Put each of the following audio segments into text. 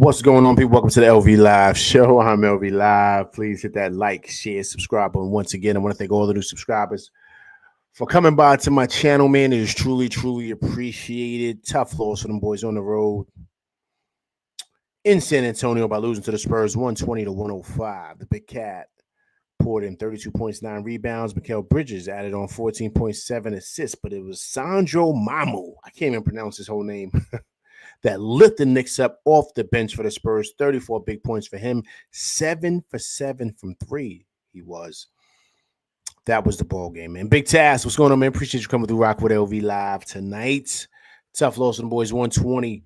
What's going on, people? Welcome to the LV Live Show. I'm LV Live. Please hit that like, share, subscribe button. Once again, I want to thank all the new subscribers for coming by to my channel, man. It is truly, truly appreciated. Tough loss for them boys on the road in San Antonio by losing to the Spurs 120-105. The Big Cat poured in 32 points, 9 rebounds. Mikal Bridges added on 14.7 assists, but it was Sandro Mamu. I can't even pronounce his whole name. That lit the Knicks up off the bench for the Spurs. 34 big points for him. 7 for 7 from 3 he was. That was the ball game, man. Big Task, what's going on, man? Appreciate you coming through Rock with LV Live tonight. Tough loss of the boys, 120-105.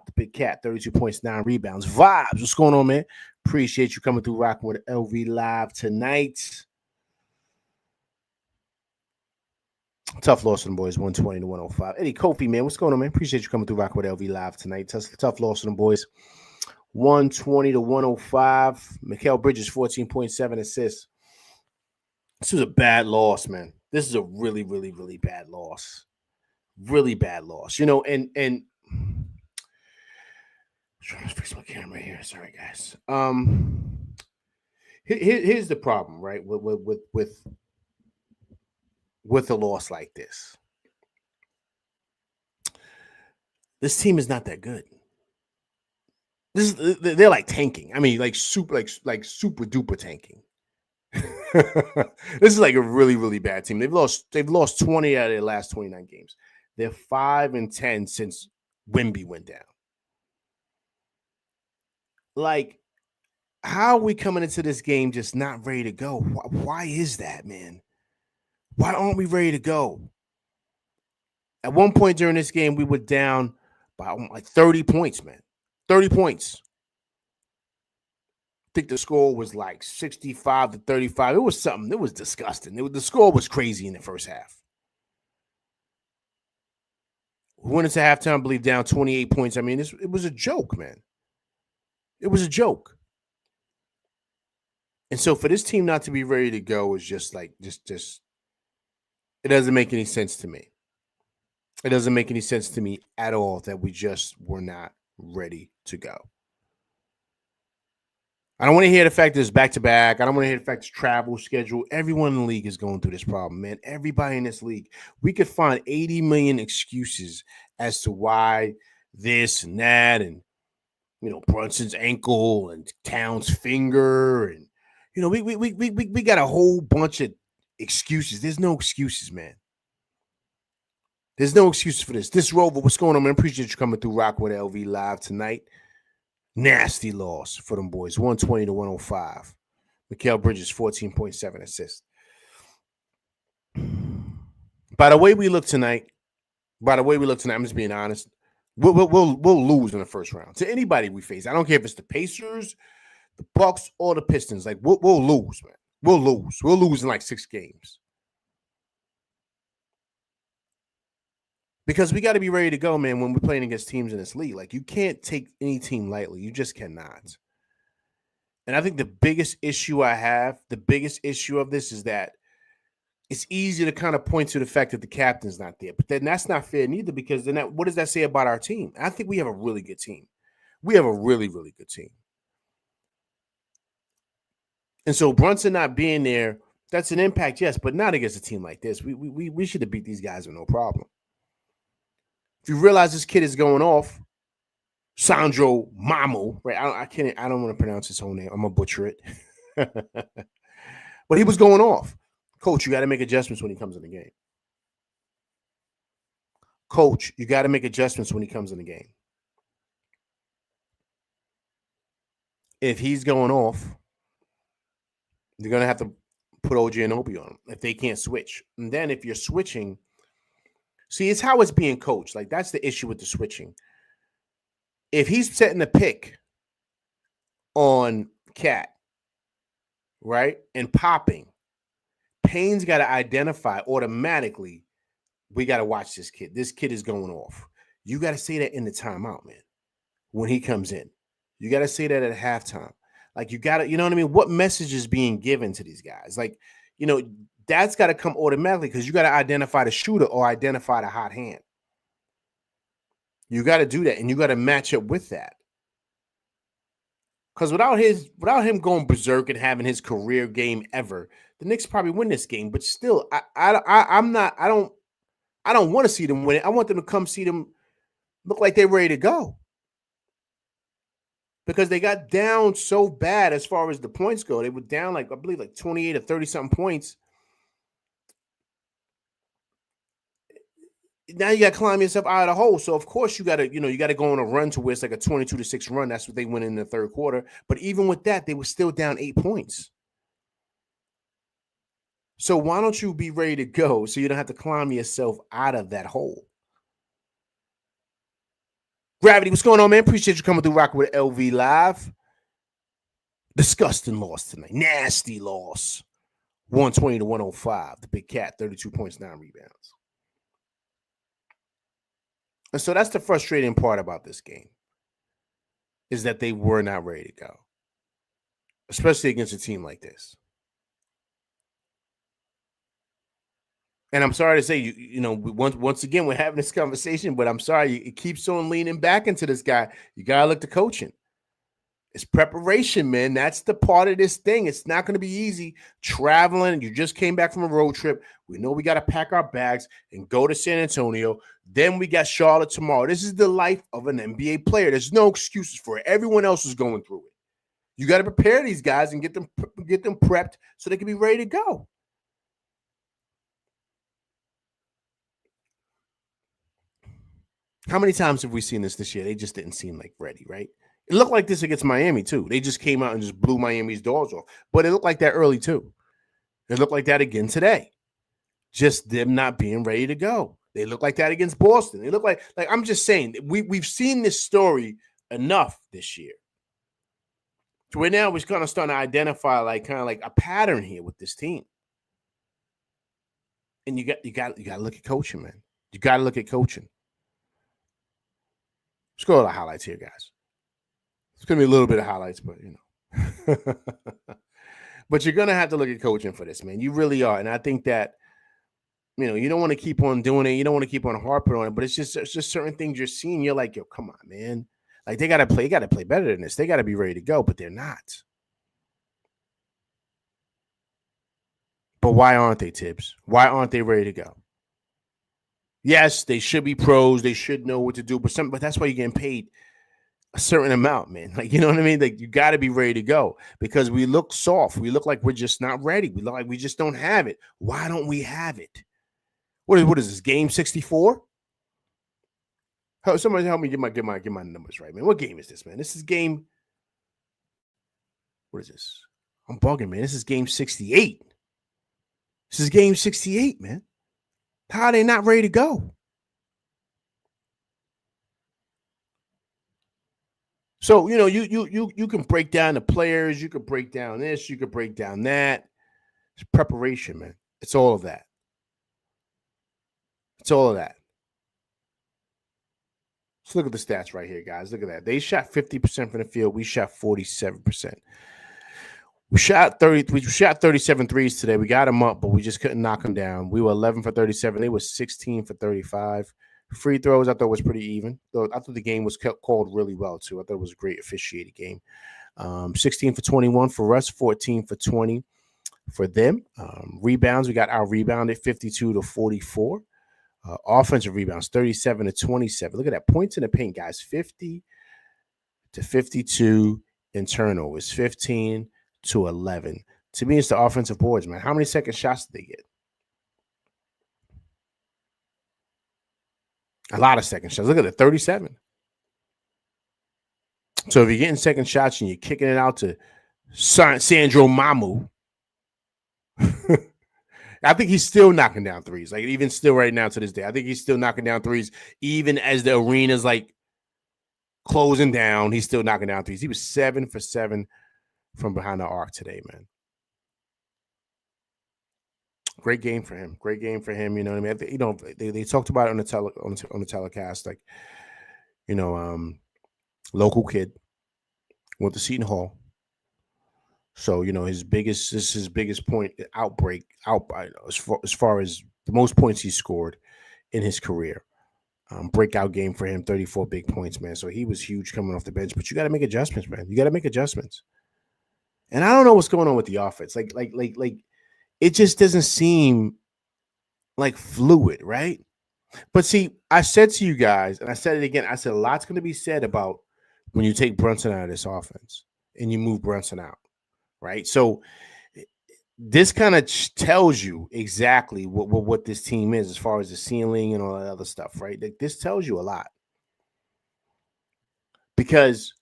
The Big Cat, 32 points, 9 rebounds. Vibes, what's going on, man? Appreciate you coming through Rock with LV Live tonight. Tough loss to them boys, 120-105. Eddie Kofi, man, what's going on, man? Appreciate you coming through Rock with LV Live tonight. Tough loss to them boys, 120-105. Mikal Bridges, 14.7 assists. This was a bad loss, man. This is a really, really, really bad loss. Really bad loss. You know, and I'm trying to fix my camera here. Sorry, guys. Here's the problem, right? With a loss like this. This team is not that good. They're like tanking. I mean, like super duper tanking. This is like a really, really bad team. They've lost 20 out of their last 29 games. They're 5-10 since Wemby went down. Like, how are we coming into this game just not ready to go? Why is that, man? Why aren't we ready to go? At one point during this game, we were down by like 30 points, man. 30 points. I think the score was like 65-35. It was something. It was disgusting. The score was crazy in the first half. We went into halftime, I believe, down 28 points. I mean, it was a joke, man. It was a joke. And so for this team not to be ready to go is just like, just it doesn't make any sense to me. It doesn't make any sense to me at all that we just were not ready to go. I don't want to hear the fact that it's back-to-back. I don't want to hear the fact it's travel schedule. Everyone in the league is going through this problem, man. Everybody in this league. We could find 80 million excuses as to why this and that and, you know, Brunson's ankle and Towns' finger. And, you know, we got a whole bunch of excuses. There's no excuses, man. There's no excuses for this. This Rover, what's going on, man? Appreciate you coming through Rock with LV Live tonight. Nasty loss for them boys, 120-105. Mikal Bridges, 14.7 assists. By the way we look tonight, I'm just being honest. We'll lose in the first round to anybody we face. I don't care if it's the Pacers, the Bucks, or the Pistons. Like we'll lose, man. We'll lose. We'll lose in like 6 games. Because we got to be ready to go, man, when we're playing against teams in this league. Like, you can't take any team lightly. You just cannot. And I think the biggest issue of this is that it's easy to kind of point to the fact that the captain's not there. But then that's not fair neither, because then what does that say about our team? I think we have a really good team. We have a really, really good team. And so Brunson not being there, that's an impact, yes, but not against a team like this. We should have beat these guys with no problem. If you realize this kid is going off, Sandro Mamu, right? I don't want to pronounce his whole name. I'm gonna butcher it. But he was going off. Coach, you got to make adjustments when he comes in the game. Coach, you got to make adjustments when he comes in the game. If he's going off, you're gonna have to put OG and Obi on him if they can't switch. And then if you're switching, see, it's how it's being coached. Like, that's the issue with the switching. If he's setting a pick on Cat, right, and popping, Payne's got to identify automatically, we got to watch this kid. This kid is going off. You got to say that in the timeout, man, when he comes in. You got to say that at halftime. Like, you got to, you know what I mean? What message is being given to these guys? Like, you know, that's got to come automatically because you got to identify the shooter or identify the hot hand. You got to do that, and you got to match up with that. Because without him going berserk and having his career game ever, the Knicks probably win this game. But still, I'm not. I don't want to see them win it. I want them to come see them look like they're ready to go. Because they got down so bad as far as the points go. They were down I believe 28 or 30 something points. Now you got to climb yourself out of the hole. So of course you got to go on a run to where it's like a 22-6 run. That's what they went in the third quarter. But even with that, they were still down 8 points. So why don't you be ready to go so you don't have to climb yourself out of that hole? Gravity, what's going on, man? Appreciate you coming through rocking with LV Live. Disgusting loss tonight. Nasty loss. 120 to 105. The Big Cat, 32 points, 9 rebounds. And so that's the frustrating part about this game, is that they were not ready to go, especially against a team like this. And I'm sorry to say, once again, we're having this conversation, but I'm sorry, it keeps on leaning back into this guy. You got to look to coaching. It's preparation, man. That's the part of this thing. It's not going to be easy traveling. You just came back from a road trip. We know we got to pack our bags and go to San Antonio. Then we got Charlotte tomorrow. This is the life of an NBA player. There's no excuses for it. Everyone else is going through it. You got to prepare these guys and get them prepped so they can be ready to go. How many times have we seen this year? They just didn't seem like ready, right? It looked like this against Miami, too. They just came out and just blew Miami's doors off. But it looked like that early, too. It looked like that again today. Just them not being ready to go. They look like that against Boston. They look like I'm just saying, we've seen this story enough this year. So right now we're kind of starting to identify kind of a pattern here with this team. And you got to look at coaching, man. You got to look at coaching. Let's go to the highlights here, guys. It's going to be a little bit of highlights, but but you're going to have to look at coaching for this, man. You really are. And I think that, you don't want to keep on doing it. You don't want to keep on harping on it, but it's just certain things you're seeing. You're like, yo, come on, man. They got to play better than this. They got to be ready to go, but they're not. But why aren't they, Tibbs? Why aren't they ready to go? Yes, they should be pros. They should know what to do, but that's why you're getting paid a certain amount, man. You know what I mean? You got to be ready to go because we look soft. We look like we're just not ready. We look like we just don't have it. Why don't we have it? What is this, game 64? Somebody help me get my numbers right, man. What game is this, man? This is game. What is this? I'm bugging, man. This is game 68. This is game 68, man. How are they not ready to go? So, you can break down the players, you could break down this, you could break down that. It's preparation, man. It's all of that. It's all of that. Let's look at the stats right here, guys. Look at that. They shot 50% from the field. We shot 47%. We shot 37 threes today. We got them up, but we just couldn't knock them down. We were 11 for 37. They were 16 for 35. Free throws, I thought was pretty even. Though I thought the game was called really well, too. I thought it was a great officiated game. 16 for 21 for us, 14 for 20 for them. Rebounds, we got our rebounded 52 to 44. Offensive rebounds, 37 to 27. Look at that. Points in the paint, guys. 50 to 52 in turnovers, 15 to 11. To me, it's the offensive boards, man. How many second shots did they get? A lot of second shots. Look at it, 37. So if you're getting second shots and you're kicking it out to Sandro Mamu, I think he's still knocking down threes. Even still right now to this day, I think he's still knocking down threes. Even as the arena's closing down, he's still knocking down threes. He was 7 for 7 from behind the arc today, man. Great game for him. Great game for him. You know what I mean? They talked about it on the telecast. Local kid went to Seton Hall. So his biggest point outbreak as far as the most points he scored in his career. Breakout game for him, 34 big points, man. So he was huge coming off the bench. But you got to make adjustments, man. You got to make adjustments. And I don't know what's going on with the offense. Like it just doesn't seem like fluid, right? But see, I said to you guys, and I said it again, I said a lot's going to be said about when you take Brunson out of this offense and you move Brunson out, right? So this kind of tells you exactly what this team is as far as the ceiling and all that other stuff, right? Like, this tells you a lot. Because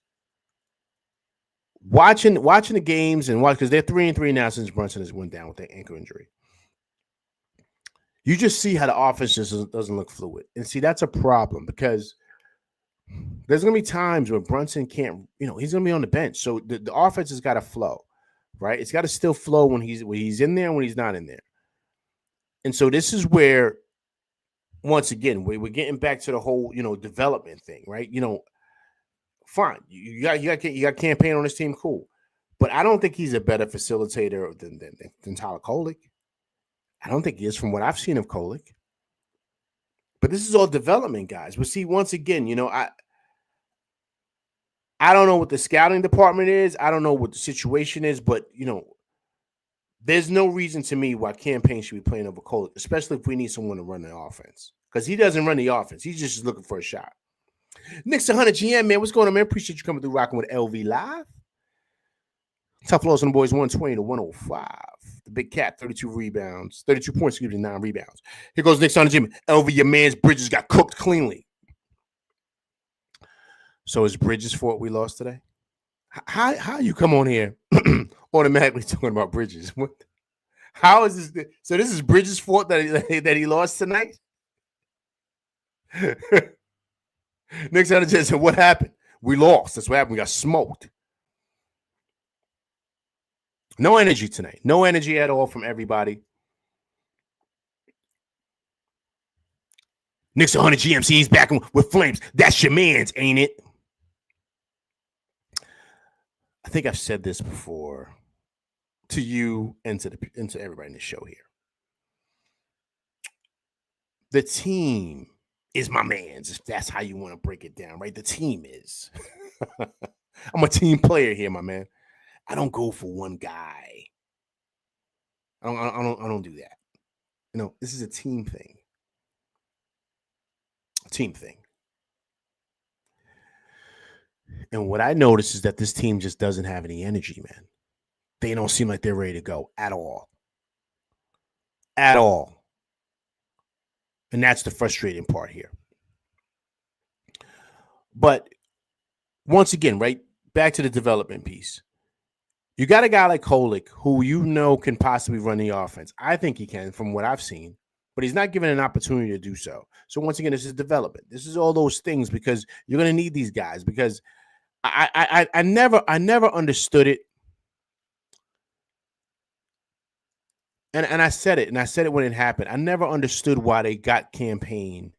watching the games and because they're 3-3 now since Brunson has went down with that ankle injury. You just see how the offense just doesn't look fluid. And see, that's a problem because there's going to be times when Brunson can't, he's going to be on the bench. So the offense has got to flow, right? It's got to still flow when he's in there and when he's not in there. And so this is where, once again, we're getting back to the whole, development thing, right? Fine. You got campaign on this team, cool. But I don't think he's a better facilitator than Tyler Kolek. I don't think he is from what I've seen of Kolek. But this is all development, guys. But see, once again, I don't know what the scouting department is. I don't know what the situation is, but there's no reason to me why campaign should be playing over Kolek, especially if we need someone to run the offense. Because he doesn't run the offense. He's just looking for a shot. Knicks 100 GM, man. What's going on, man? Appreciate you coming through rocking with LV Live. Tough loss on the boys, 120 to 105. The Big Cat, 32 rebounds, 32 points, 9 rebounds. Here goes Knicks on the gym. LV, your man's Bridges got cooked cleanly. So is Bridges' fault we lost today? How you come on here automatically talking about Bridges? What? How is this? So this is Bridges' fault that he lost tonight? Knicks on the gym said, what happened? We lost. That's what happened. We got smoked. No energy tonight. No energy at all from everybody. Knicks 100 GMC's back with flames. That's your man's, ain't it? I think I've said this before to you and to everybody in the show here. The team is my man's, if that's how you want to break it down, right? The team is. I'm a team player here, my man. I don't go for one guy. I don't do that. This is a team thing. A team thing. And what I notice is that this team just doesn't have any energy, man. They don't seem like they're ready to go at all. At all. And that's the frustrating part here. But once again, right, back to the development piece. You got a guy like Kolek who can possibly run the offense. I think he can from what I've seen, but he's not given an opportunity to do so. So once again, this is development. This is all those things because you're going to need these guys because I never understood it. And I said it when it happened. I never understood why they got campaign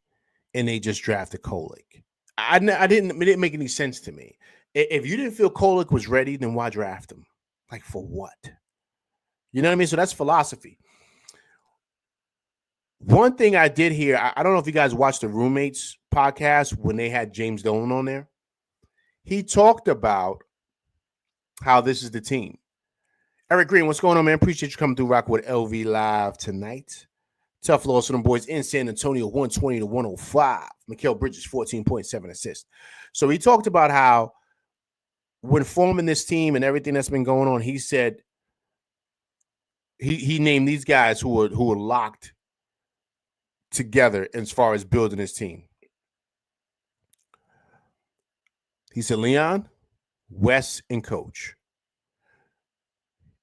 and they just drafted Kolek. It didn't make any sense to me. If you didn't feel Kolek was ready, then why draft him? Like, for what? You know what I mean? So that's philosophy. One thing I did hear, I don't know if you guys watched the Roommates podcast when they had James Dolan on there. He talked about how this is the team. Eric Green, what's going on, man? Appreciate you coming through rocking with LV Live tonight. Tough loss for them boys in San Antonio, 120 to 105. Mikal Bridges, 14.7 assists. So he talked about how when forming this team and everything that's been going on, he said he named these guys who are locked together as far as building his team. He said Leon, Wes, and Coach.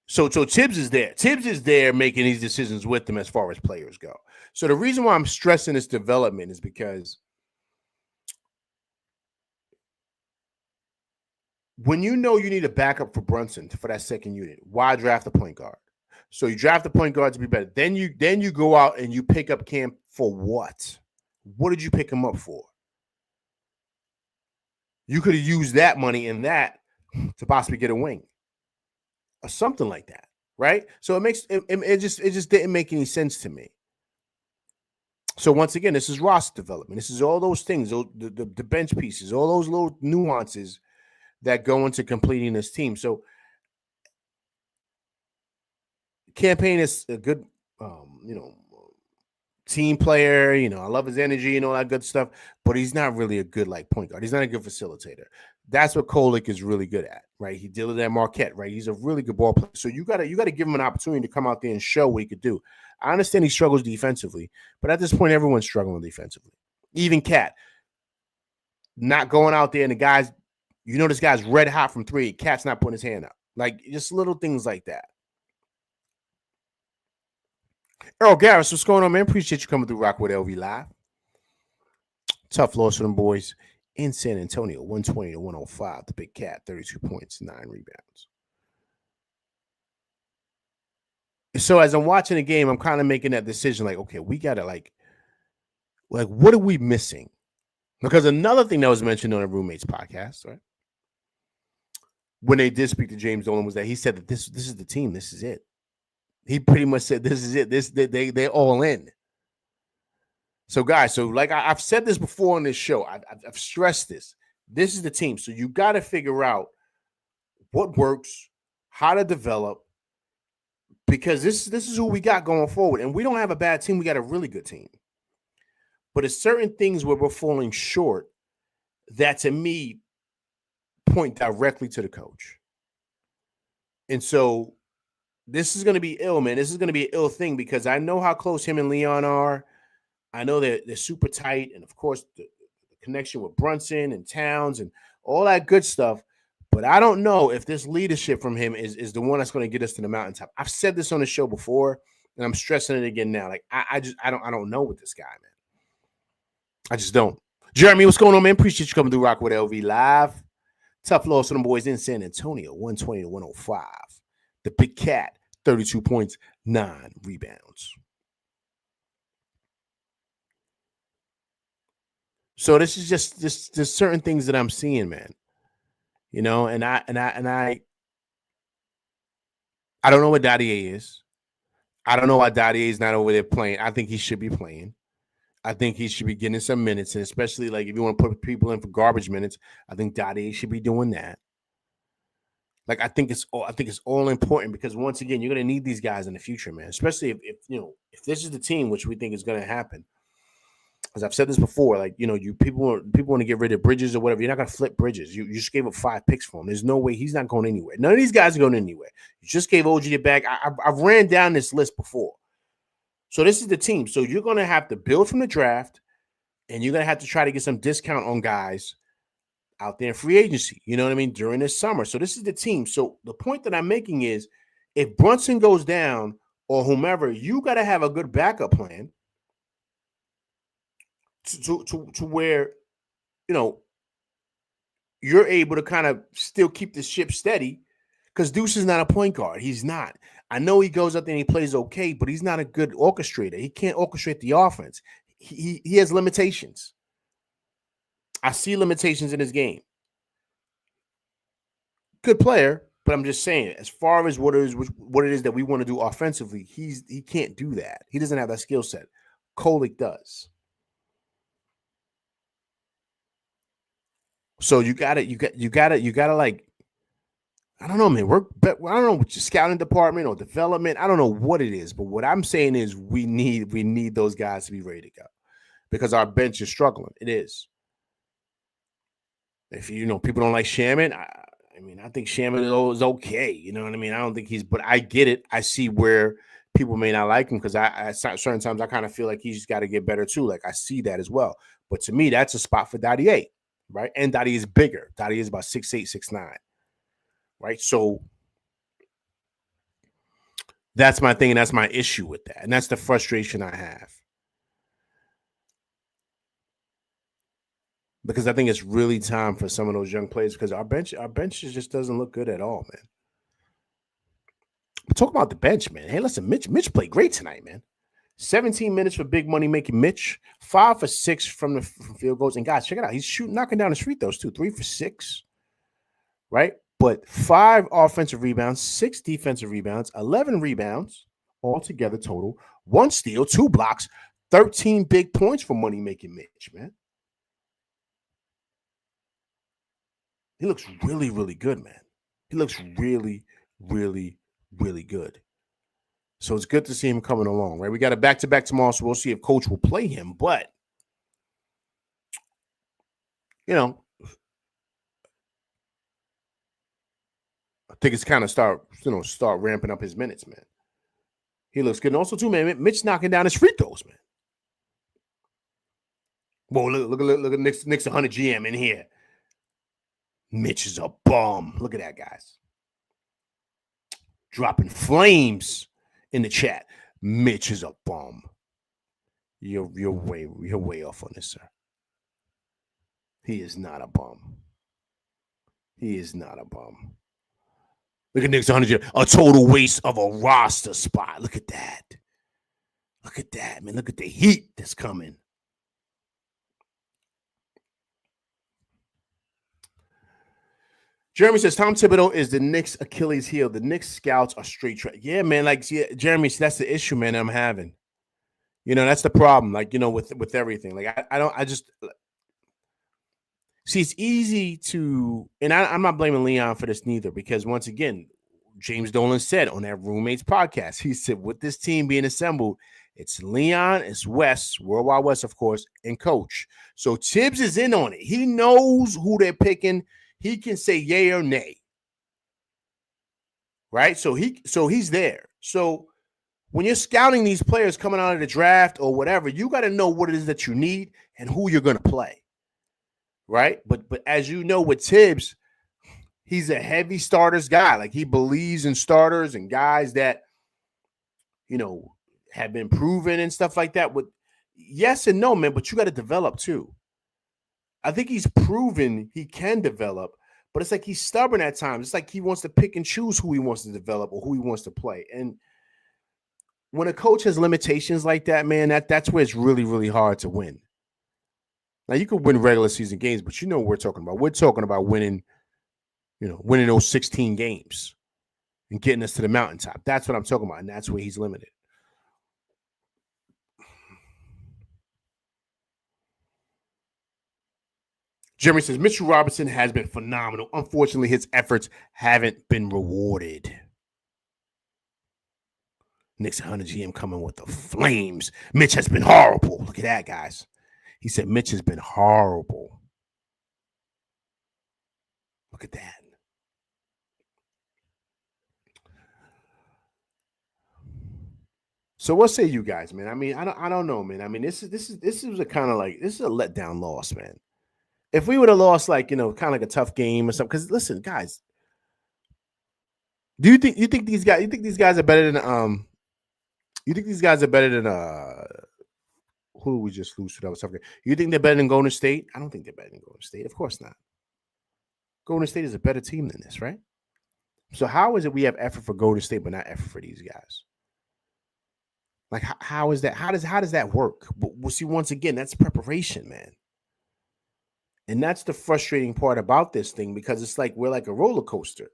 So Tibbs is there. Tibbs is there making these decisions with them as far as players go. So the reason why I'm stressing this development is because when you need a backup for Brunson for that second unit, why draft a point guard? So you draft the point guard to be better. Then you go out and you pick up Cam for what? What did you pick him up for? You could have used that money in that to possibly get a wing or something like that, right? So it just didn't make any sense to me. So once again, this is roster development. This is all those things, the bench pieces, all those little nuances that go into completing this team. So Campaign is a good, team player. I love his energy and all that good stuff, but he's not really a good point guard. He's not a good facilitator. That's what Kolek is really good at, right? He did it at Marquette, right? He's a really good ball player. So you gotta give him an opportunity to come out there and show what he could do. I understand he struggles defensively, but at this point, everyone's struggling defensively. Even Cat, not going out there and the guys, this guy's red hot from three. Cat's not putting his hand up. Just little things like that. Earl Garris, what's going on, man? Appreciate you coming through Rock with LV Live. Tough loss for them boys in San Antonio, 120-105. The Big Cat, 32 points, 9 rebounds. So as I'm watching the game, I'm kind of making that decision, okay, we got to what are we missing? Because another thing that was mentioned on a Roommates podcast, right? When they did speak to James Dolan was that he said that this is the team, this is it. He pretty much said this is it. They're all in. So guys, I've said this before on this show. I've stressed this. This is the team. So you got to figure out what works, how to develop, because this is who we got going forward. And we don't have a bad team. We got a really good team. But it's certain things where we're falling short that, to me, point directly to the coach. And so this is going to be ill, man. This is going to be an ill thing because I know how close him and Leon are. I know they're super tight. And, of course, the connection with Brunson and Towns and all that good stuff. But I don't know if this leadership from him is the one that's going to get us to the mountaintop. I've said this on the show before, and I'm stressing it again now. I don't know with this guy, man. I just don't. Jeremy, what's going on, man? Appreciate you coming through Rock with LV Live. Tough loss for them boys in San Antonio, 120-105. The Big Cat, 32 points, 9 rebounds. So this is just there's certain things that I'm seeing, man. And I don't know what Dadier is. I don't know why Dadier is not over there playing. I think he should be playing. I think he should be getting some minutes, and especially if you want to put people in for garbage minutes, I think Dadier should be doing that. I think it's all important because once again, you're going to need these guys in the future, man. Especially if this is the team, which we think is going to happen. As I've said this before, people want to get rid of Bridges or whatever. You're not going to flip Bridges. You just gave up 5 picks for him. There's no way he's not going anywhere. None of these guys are going anywhere. You just gave OG it back. I've ran down this list before. So this is the team. So you're going to have to build from the draft, and you're going to have to try to get some discount on guys out there in free agency. You know what I mean? During this summer. So this is the team. So the point that I'm making is if Brunson goes down or whomever, you got to have a good backup plan to where, you're able to kind of still keep the ship steady because Deuce is not a point guard. He's not. I know he goes up there and he plays okay, but he's not a good orchestrator. He can't orchestrate the offense. He has limitations. I see limitations in his game. Good player, but I'm just saying, as far as what it is that we want to do offensively, he can't do that. He doesn't have that skill set. Kolek does. So you gotta I don't know, man. I don't know what your scouting department or development. I don't know what it is, but what I'm saying is we need those guys to be ready to go because our bench is struggling. It is. If people don't like Shaman, I think Shaman is okay. You know what I mean? I don't think but I get it. I see where people may not like him because at certain times I kind of feel like he's got to get better too. I see that as well. But to me, that's a spot for Dadier, right? And Dadier is bigger. Dadier is about 6'8", 6'9". Right. So that's my thing. And that's my issue with that. And that's the frustration I have. Because I think it's really time for some of those young players because our bench just doesn't look good at all, man. But talk about the bench, man. Hey, listen, Mitch played great tonight, man. 17 minutes for big money making Mitch. 5 for 6 from field goals. And guys, check it out. He's knocking down his free throws too. 3 for 6. Right. But 5 offensive rebounds, 6 defensive rebounds, 11 rebounds altogether total, 1 steal, 2 blocks, 13 big points for money-making Mitch, man. He looks really, really good, man. He looks really, really, really good. So it's good to see him coming along, right? We got a back-to-back tomorrow, so we'll see if Coach will play him. But, I think it's kind of start ramping up his minutes, man. He looks good. And also, too, man, Mitch knocking down his free throws, man. Whoa, look at Knicks 100 GM in here. Mitch is a bum. Look at that, guys. Dropping flames in the chat. Mitch is a bum. You're way off on this, sir. He is not a bum. He is not a bum. Look at Knicks 100. A total waste of a roster spot. Look at that. Look at that, man. Look at the heat that's coming. Jeremy says Tom Thibodeau is the Knicks' Achilles heel. The Knicks scouts are straight track. Yeah, man. Jeremy, that's the issue, man, I'm having. That's the problem. With everything. See, it's easy to, and I'm not blaming Leon for this neither, because once again, James Dolan said on that Roommates podcast, he said, with this team being assembled, it's Leon, it's Wes, Worldwide West, of course, and Coach. So Tibbs is in on it. He knows who they're picking. He can say yay or nay. Right? So he's there. So when you're scouting these players coming out of the draft or whatever, you got to know what it is that you need and who you're going to play. Right? But as you know, with Tibbs, he's a heavy starters guy. Like, he believes in starters and guys that, have been proven and stuff like that. With yes and no, man, but you got to develop too. I think he's proven he can develop, but it's like he's stubborn at times. It's like he wants to pick and choose who he wants to develop or who he wants to play. And when a coach has limitations like that, man, that's where it's really, really hard to win. Now, you could win regular season games, but what we're talking about. We're talking about winning, winning those 16 games and getting us to the mountaintop. That's what I'm talking about, and that's where he's limited. Jeremy says, Mitchell Robinson has been phenomenal. Unfortunately, his efforts haven't been rewarded. Knicks 100 GM coming with the flames. Mitch has been horrible. Look at that, guys. He said Mitch has been horrible. Look at that. So what say you guys, man? I mean, I don't know, man. I mean, this is a kind of like, this is a letdown loss, man. If we would have lost, kind of like a tough game or something, because listen, guys, do you think these guys are better than you think these guys are better than who did we just lose to? That was tough game. You think they're better than Golden State? I don't think they're better than Golden State. Of course not. Golden State is a better team than this, right? So how is it we have effort for Golden State but not effort for these guys? Like, how is that? How does that work? But we'll see, once again, that's preparation, man. And that's the frustrating part about this thing, because it's like we're like a roller coaster.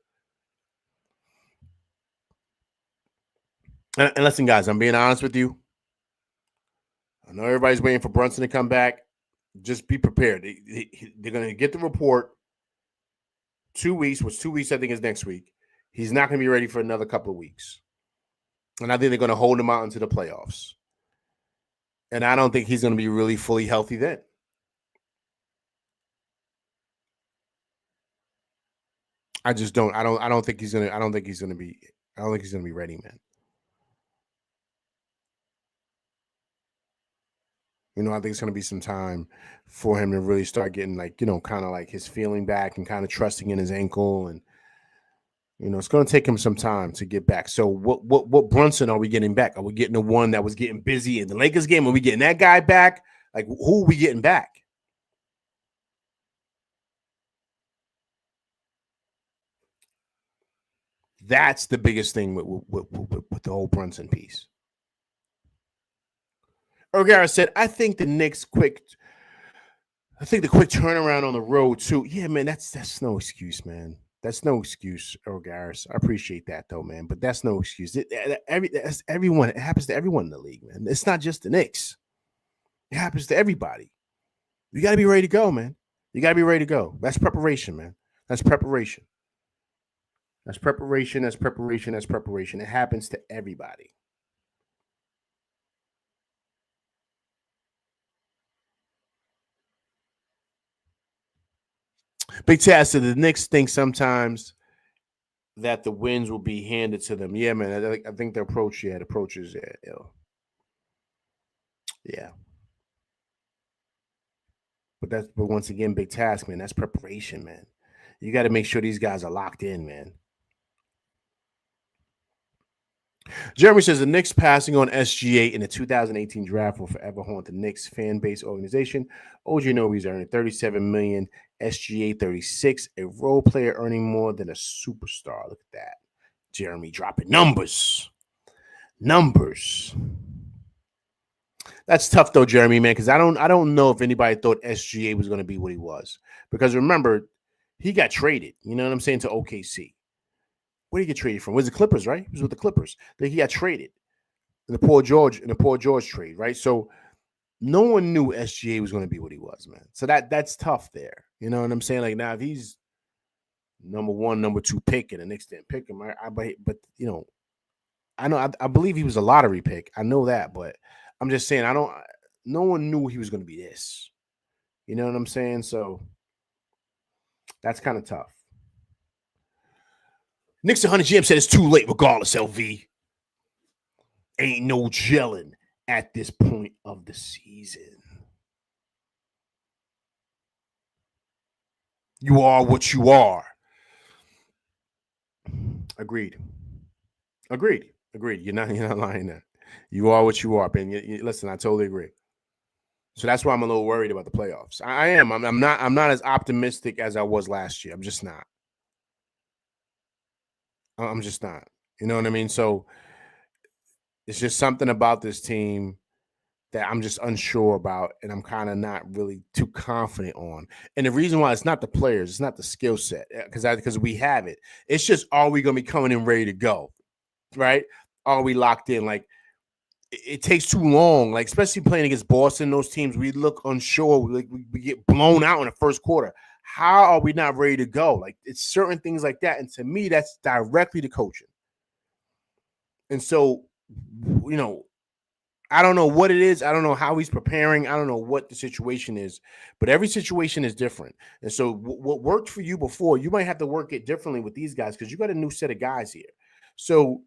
And listen, guys, I'm being honest with you. I know everybody's waiting for Brunson to come back. Just be prepared. They're going to get the report 2 weeks, which 2 weeks I think is next week. He's not going to be ready for another couple of weeks. And I think they're going to hold him out into the playoffs. And I don't think he's going to be really fully healthy then. I just don't. I don't think he's going to be ready, man. I think it's going to be some time for him to really start getting kind of like his feeling back and kind of trusting in his ankle. And, it's going to take him some time to get back. So what Brunson are we getting back? Are we getting the one that was getting busy in the Lakers game? Are we getting that guy back? Like, who are we getting back? That's the biggest thing with the whole Brunson piece. Ergara said, I think the quick turnaround on the road too. Yeah, man, that's no excuse, man. That's no excuse, Ergaris. I appreciate that though, man. But that's no excuse. That's everyone. It happens to everyone in the league, man. It's not just the Knicks. It happens to everybody. You got to be ready to go, man. You got to be ready to go. That's preparation, man. That's preparation. That's preparation. That's preparation. That's preparation. It happens to everybody. Big Taz said the Knicks think sometimes that the wins will be handed to them. Yeah, man. I think the approach, the approach is, yeah. But once again, big task, man. That's preparation, man. You got to make sure these guys are locked in, man. Jeremy says the Knicks passing on SGA in the 2018 draft will forever haunt the Knicks fan base organization. OG Nobi's earning $37 million, SGA 36, a role player earning more than a superstar. Look at that. Jeremy dropping numbers. That's tough though, Jeremy, man, because I don't know if anybody thought SGA was going to be what he was. Because remember, he got traded, you know what I'm saying, to OKC. Where did he get traded from? It was the Clippers, right? He was with the Clippers. Then he got traded in the Paul George trade, right? So no one knew SGA was going to be what he was, man. So that's tough there. You know what I'm saying? Like now, if he's number one, number two pick, and the Knicks didn't pick him, but you know, I believe he was a lottery pick. I know that, but I'm just saying no one knew he was going to be this. You know what I'm saying? So that's kind of tough. Knicks 100 GM said it's too late regardless, LV. Ain't no gelling at this point of the season. You are what you are. Agreed. You're not lying there. You are what you are, Ben. Listen, I totally agree. So that's why I'm a little worried about the playoffs. I am. I'm not as optimistic as I was last year. I'm just not. I'm just not. You know what I mean? So it's just something about this team that I'm just unsure about, and I'm kind of not really too confident on. And the reason why it's not the players, it's not the skill set, because we have it. It's just, are we going to be coming in ready to go, right? Are we locked in? Like it takes too long. Like especially playing against Boston, those teams we look unsure. We get blown out in the first quarter. How are we not ready to go? Like it's certain things like that, and to me, that's directly to coaching. And so, you know, I don't know what it is. I don't know how he's preparing. I don't know what the situation is, but every situation is different. And so what worked for you before, you might have to work it differently with these guys because you got a new set of guys here. So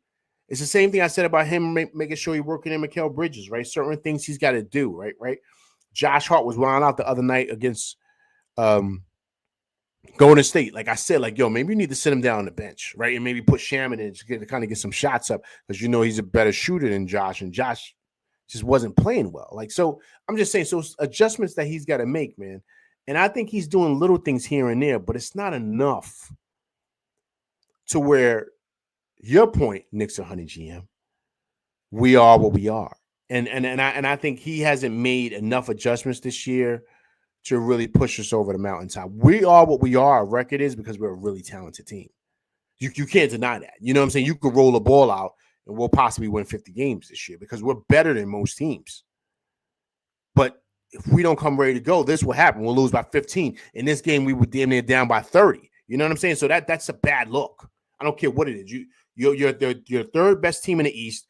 it's the same thing I said about him making sure he's working in Mikal Bridges, right? Certain things he's got to do, right? Josh Hart was wound out the other night against Golden State. Like I said, like, yo, maybe you need to sit him down on the bench, right? And maybe put Shaman in to kind of get some shots up because you know he's a better shooter than Josh, and Josh just wasn't playing well. Like, so I'm just saying, so adjustments that he's got to make, man. And I think he's doing little things here and there, but it's not enough to where your point, Knicks 100 GM, we are what we are. And I think he hasn't made enough adjustments this year to really push us over the mountaintop. We are what we are. Our record is because we're a really talented team. You can't deny that. You know what I'm saying? You could roll the ball out and we'll possibly win 50 games this year because we're better than most teams. But if we don't come ready to go, this will happen. We'll lose by 15. In this game, we were damn near down by 30. You know what I'm saying? So that's a bad look. I don't care what it is. You're third best team in the East.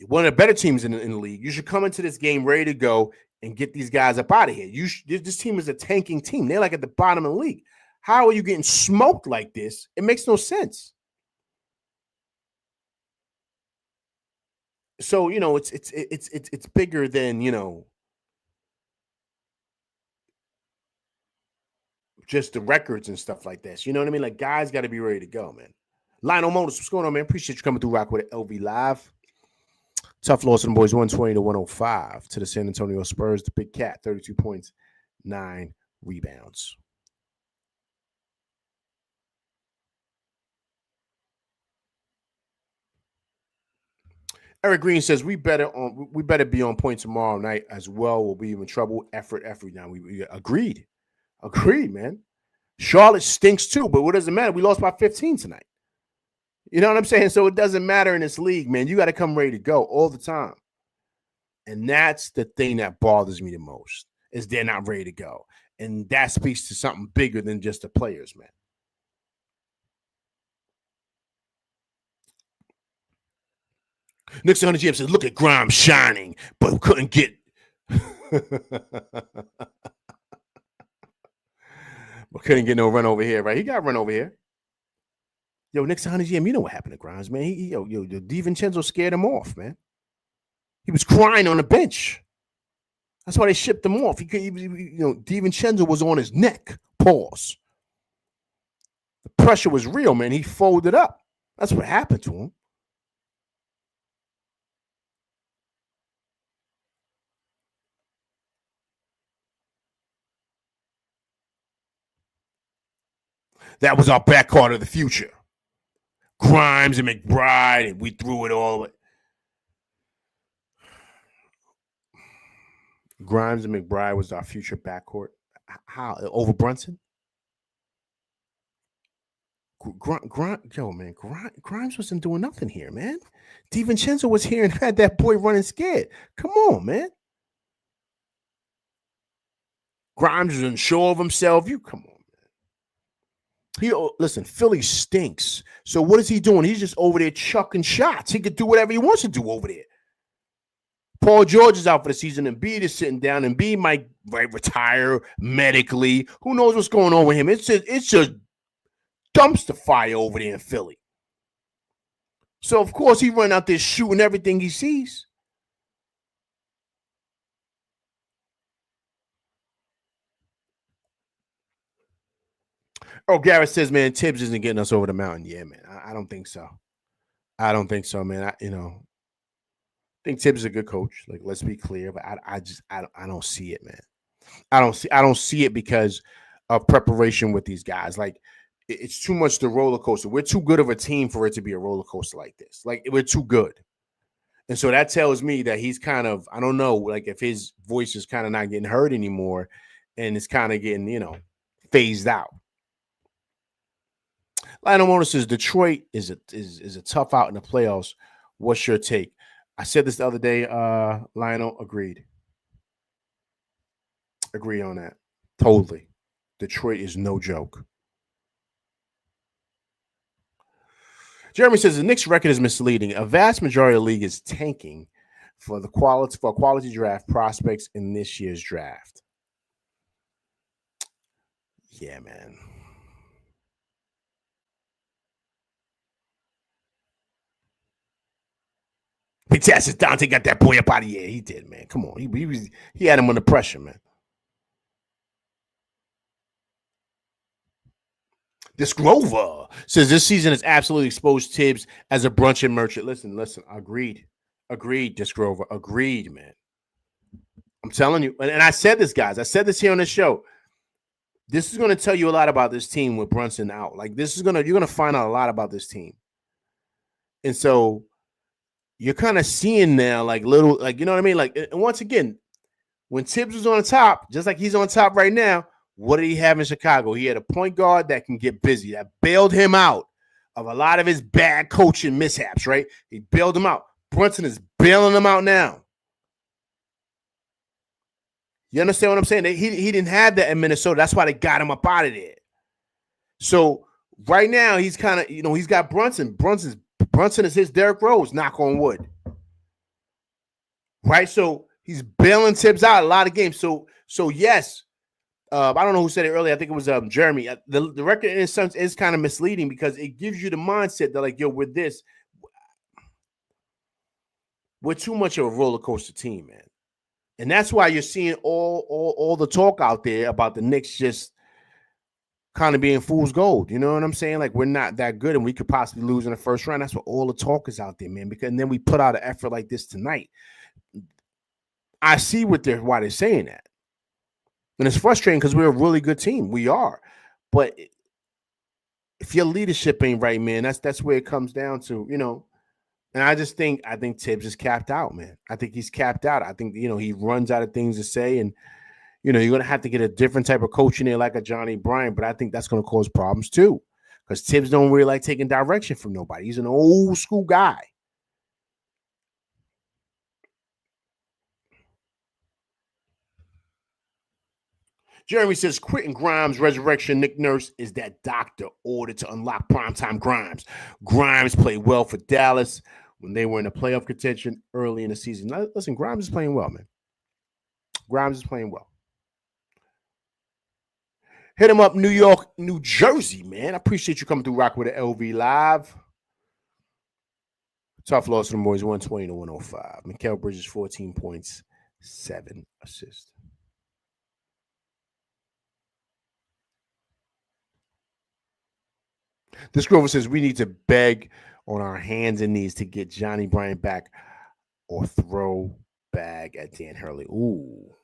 One of the better teams in the league. You should come into this game ready to go and get these guys up out of here. This team is a tanking team. They're like at the bottom of the league. How are you getting smoked like this? It makes no sense. So, you know, it's bigger than, you know, just the records and stuff like this. You know what I mean? Like guys got to be ready to go, man. Lionel Motors, what's going on, man? Appreciate you coming through Rock with LV Live. Tough loss to the boys, 120 to 105 to the San Antonio Spurs. The Big Cat, 32 points, 9 rebounds. Eric Green says we better be on point tomorrow night as well. We'll be in trouble. Effort. Now we agreed, man. Charlotte stinks too, but what does it matter? We lost by 15 tonight. You know what I'm saying? So it doesn't matter in this league, man. You got to come ready to go all the time. And that's the thing that bothers me the most, is they're not ready to go. And that speaks to something bigger than just the players, man. Knicks 100 GM says, look at Grimes shining, but couldn't get. But couldn't get no run over here, right? He got run over here. Yo, Knicks 100 GM, you know what happened to Grimes, man. DiVincenzo scared him off, man. He was crying on the bench. That's why they shipped him off. DiVincenzo was on his neck. Pause. The pressure was real, man. He folded up. That's what happened to him. That was our backcourt of the future. Grimes and McBride, and we threw it all away. Grimes and McBride was our future backcourt. How? Over Brunson? Grimes wasn't doing nothing here, man. DiVincenzo was here and had that boy running scared. Come on, man. Grimes was unsure of himself. You come on, man. Listen, Philly stinks. So what is he doing? He's just over there chucking shots. He could do whatever he wants to do over there. Paul George is out for the season. Embiid is sitting down. Embiid might retire medically. Who knows what's going on with him? It's just dumpster fire over there in Philly. So, of course, he run out there shooting everything he sees. Oh, Garrett says, man, Tibbs isn't getting us over the mountain. Yeah, man. I don't think so. I don't think so, man. I think Tibbs is a good coach. Like, let's be clear, but I don't see it, man. I don't see it because of preparation with these guys. Like, it's too much the roller coaster. We're too good of a team for it to be a roller coaster like this. Like, we're too good. And so that tells me that he's kind of, I don't know, like if his voice is kind of not getting heard anymore and it's kind of getting, phased out. Lionel Mona says Detroit is a tough out in the playoffs. What's your take? I said this the other day, Lionel. Agreed on that. Totally. Detroit is no joke. Jeremy says the Knicks record is misleading. A vast majority of the league is tanking for quality draft prospects in this year's draft. Yeah, man. Big Taz says Dante got that boy up out of here. He did, man. Come on. He had him under pressure, man. This Grover says this season has absolutely exposed Tibbs as a brunch merchant. Listen. Agreed, This Grover. Agreed, man. I'm telling you. And I said this, guys. I said this here on the show. This is going to tell you a lot about this team with Brunson out. Like, you're going to find out a lot about this team. And so you're kind of seeing now, like, little, like, you know what I mean? Like, and once again, when Tibbs was on top, just like he's on top right now, what did he have in Chicago? He had a point guard that can get busy, that bailed him out of a lot of his bad coaching mishaps, right? He bailed him out. Brunson is bailing him out now. You understand what I'm saying? He didn't have that in Minnesota. That's why they got him up out of there. So right now, he's kind of, he's got Brunson. Brunson is his Derrick Rose, knock on wood. Right? So he's bailing Tibbs out a lot of games. So yes, I don't know who said it earlier. I think it was Jeremy. The record in a sense is kind of misleading because it gives you the mindset that, like, yo, with this, we're too much of a roller coaster team, man. And that's why you're seeing all the talk out there about the Knicks just kind of being fool's gold. You know what I'm saying? Like, we're not that good and we could possibly lose in the first round. That's what all the talk is out there, man. And then we put out an effort like this tonight. I see why they're saying that. And it's frustrating because we're a really good team. We are. But if your leadership ain't right, man, that's where it comes down to, And I think Tibbs is capped out, man. I think he's capped out. I think, he runs out of things to say. And, you're going to have to get a different type of coach in there like a Johnny Bryant. But I think that's going to cause problems too. Because Tibbs don't really like taking direction from nobody. He's an old school guy. Jeremy says, Quentin Grimes' resurrection. Nick Nurse is that doctor ordered to unlock primetime Grimes. Grimes played well for Dallas when they were in the playoff contention early in the season. Now, listen, Grimes is playing well, man. Grimes is playing well. Hit him up, New York, New Jersey, man. I appreciate you coming through Rock with the LV Live. Tough loss to the boys, 120 to 105. Mikal Bridges, 14 points, 7 assists. This Grover says we need to beg on our hands and knees to get Johnny Bryant back or throw bag at Dan Hurley. Ooh.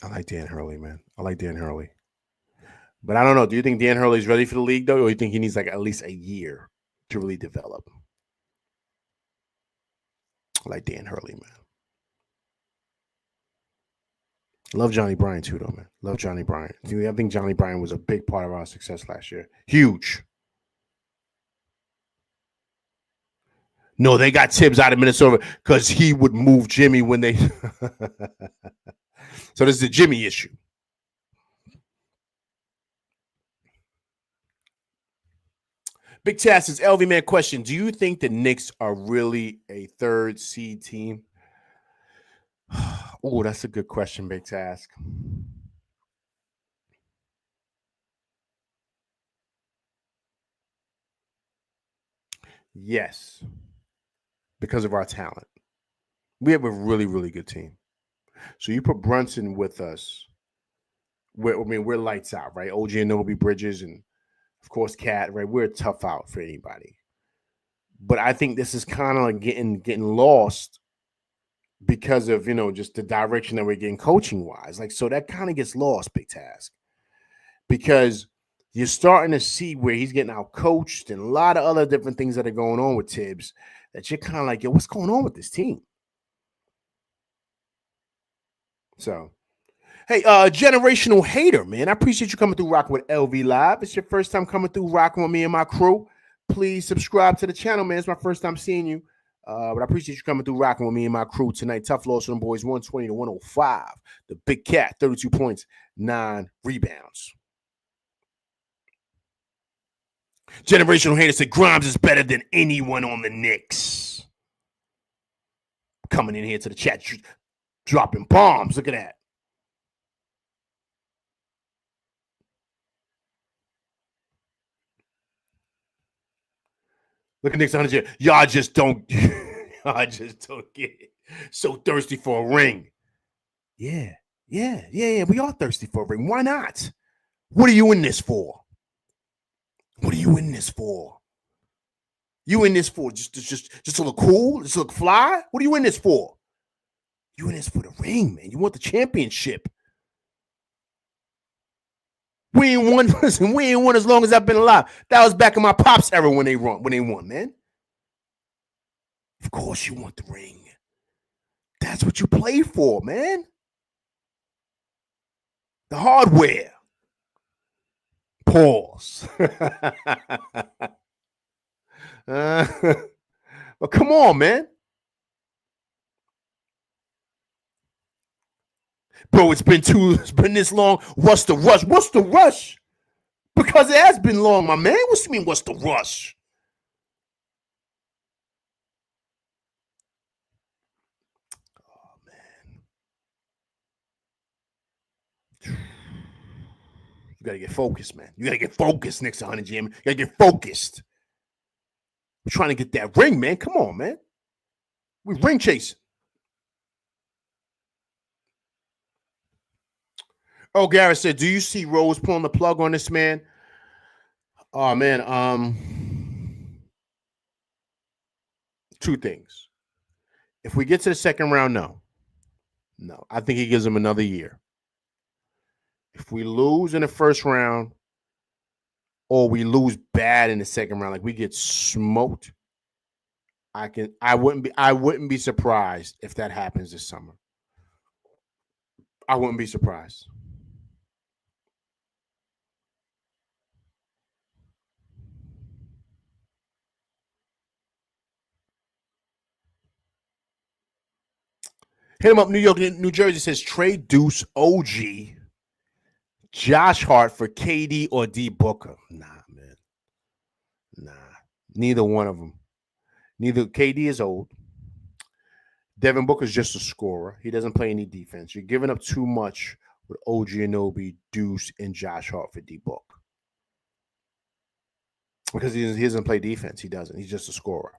I like Dan Hurley, man. I like Dan Hurley. But I don't know. Do you think Dan Hurley's ready for the league, though? Or do you think he needs like at least a year to really develop? I like Dan Hurley, man. Love Johnny Bryant, too, though, man. Love Johnny Bryant. I think Johnny Bryant was a big part of our success last year. Huge. No, they got Tibbs out of Minnesota because he would move Jimmy when they. So this is a Jimmy issue. Big Task is LV Man question. Do you think the Knicks are really a third seed team? Oh, that's a good question, Big Task. Yes. Because of our talent. We have a really, really good team. So you put Brunson with us. We're lights out, right? OG Anunoby, Bridges, and of course Cat, right? We're a tough out for anybody. But I think this is kind of like getting lost because of just the direction that we're getting coaching wise. Like, so that kind of gets lost, Big Task. Because you're starting to see where he's getting out coached and a lot of other different things that are going on with Tibbs that you're kind of like, yo, what's going on with this team? So, hey, generational hater, man. I appreciate you coming through rocking with LV Live. It's your first time coming through rocking with me and my crew. Please subscribe to the channel, man. It's my first time seeing you. But I appreciate you coming through rocking with me and my crew tonight. Tough loss for them boys, 120 to 105. The Big Cat, 32 points, 9 rebounds. Generational hater said Grimes is better than anyone on the Knicks. Coming in here to the chat, dropping bombs. Look at that. Look at Knicks 100. Y'all just don't get it. So thirsty for a ring. Yeah. We are thirsty for a ring. Why not? What are you in this for? What are you in this for? You in this for just to look cool? Just to look fly? What are you in this for? You in this for the ring, man. You want the championship. We ain't won. Listen, we ain't won as long as I've been alive. That was back in my pops era when they won, man. Of course you want the ring. That's what you play for, man. The hardware. Pause. But come on, man. Bro, it's been this long. What's the rush? What's the rush? Because it has been long, my man. What you mean, what's the rush? Oh, man. You got to get focused, man. You got to get focused next to 100 GM. You got to get focused. We're trying to get that ring, man. Come on, man. We ring chasing. Oh, Garrett said, do you see Rose pulling the plug on this man? Oh, man. Two things. If we get to the second round, no. I think he gives him another year. If we lose in the first round or we lose bad in the second round, like we get smoked, I wouldn't be surprised if that happens this summer. I wouldn't be surprised. Hit him up, New York, New Jersey says trade Deuce, OG, Josh Hart for KD or D Booker. Nah, man. Nah. Neither one of them. Neither. KD is old. Devin Booker's just a scorer. He doesn't play any defense. You're giving up too much with OG Anunoby, Deuce, and Josh Hart for D Book. Because he doesn't play defense. He doesn't. He's just a scorer.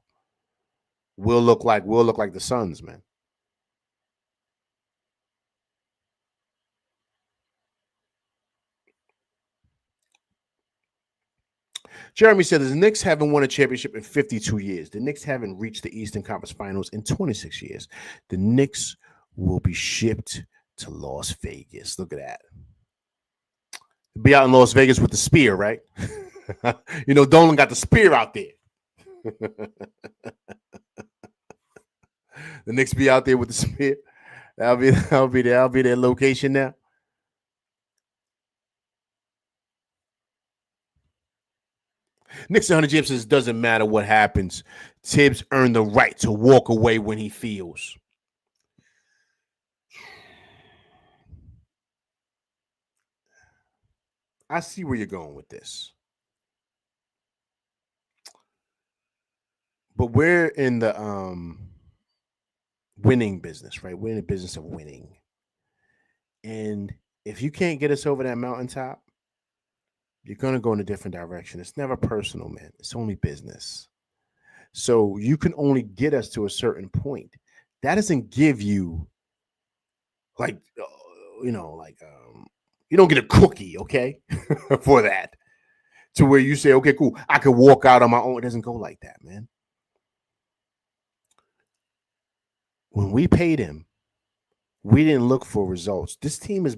We'll look like the Suns, man. Jeremy said the Knicks haven't won a championship in 52 years. The Knicks haven't reached the Eastern Conference Finals in 26 years. The Knicks will be shipped to Las Vegas. Look at that. Be out in Las Vegas with the spear, right? Dolan got the spear out there. The Knicks be out there with the spear. That'll be their location now. Knicks 100 James says doesn't matter what happens. Tibbs earned the right to walk away when he feels. I see where you're going with this. But we're in the winning business, right? We're in the business of winning. And if you can't get us over that mountaintop, you're going to go in a different direction. It's never personal, man. It's only business. So you can only get us to a certain point. That doesn't give you you don't get a cookie, okay, for that. To where you say, okay, cool, I could walk out on my own. It doesn't go like that, man. When we paid him, we didn't look for results. This team is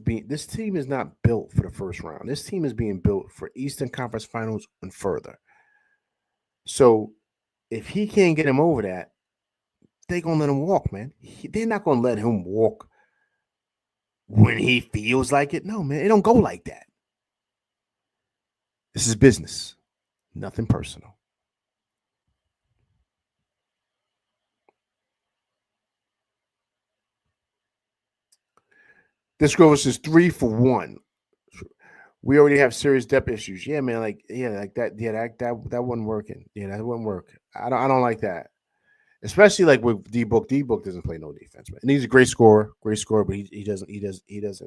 not built for the first round. This team is being built for Eastern Conference Finals and further. So if he can't get him over that, they're going to let him walk, man. They're not going to let him walk when he feels like it. No, man, it don't go like that. This is business, nothing personal. This girl says 3 for 1. We already have serious depth issues. Yeah, man. That wasn't working. Yeah, that wouldn't work. I don't like that. Especially like with D Book. D Book doesn't play no defense, man. And he's a great scorer, but he doesn't. If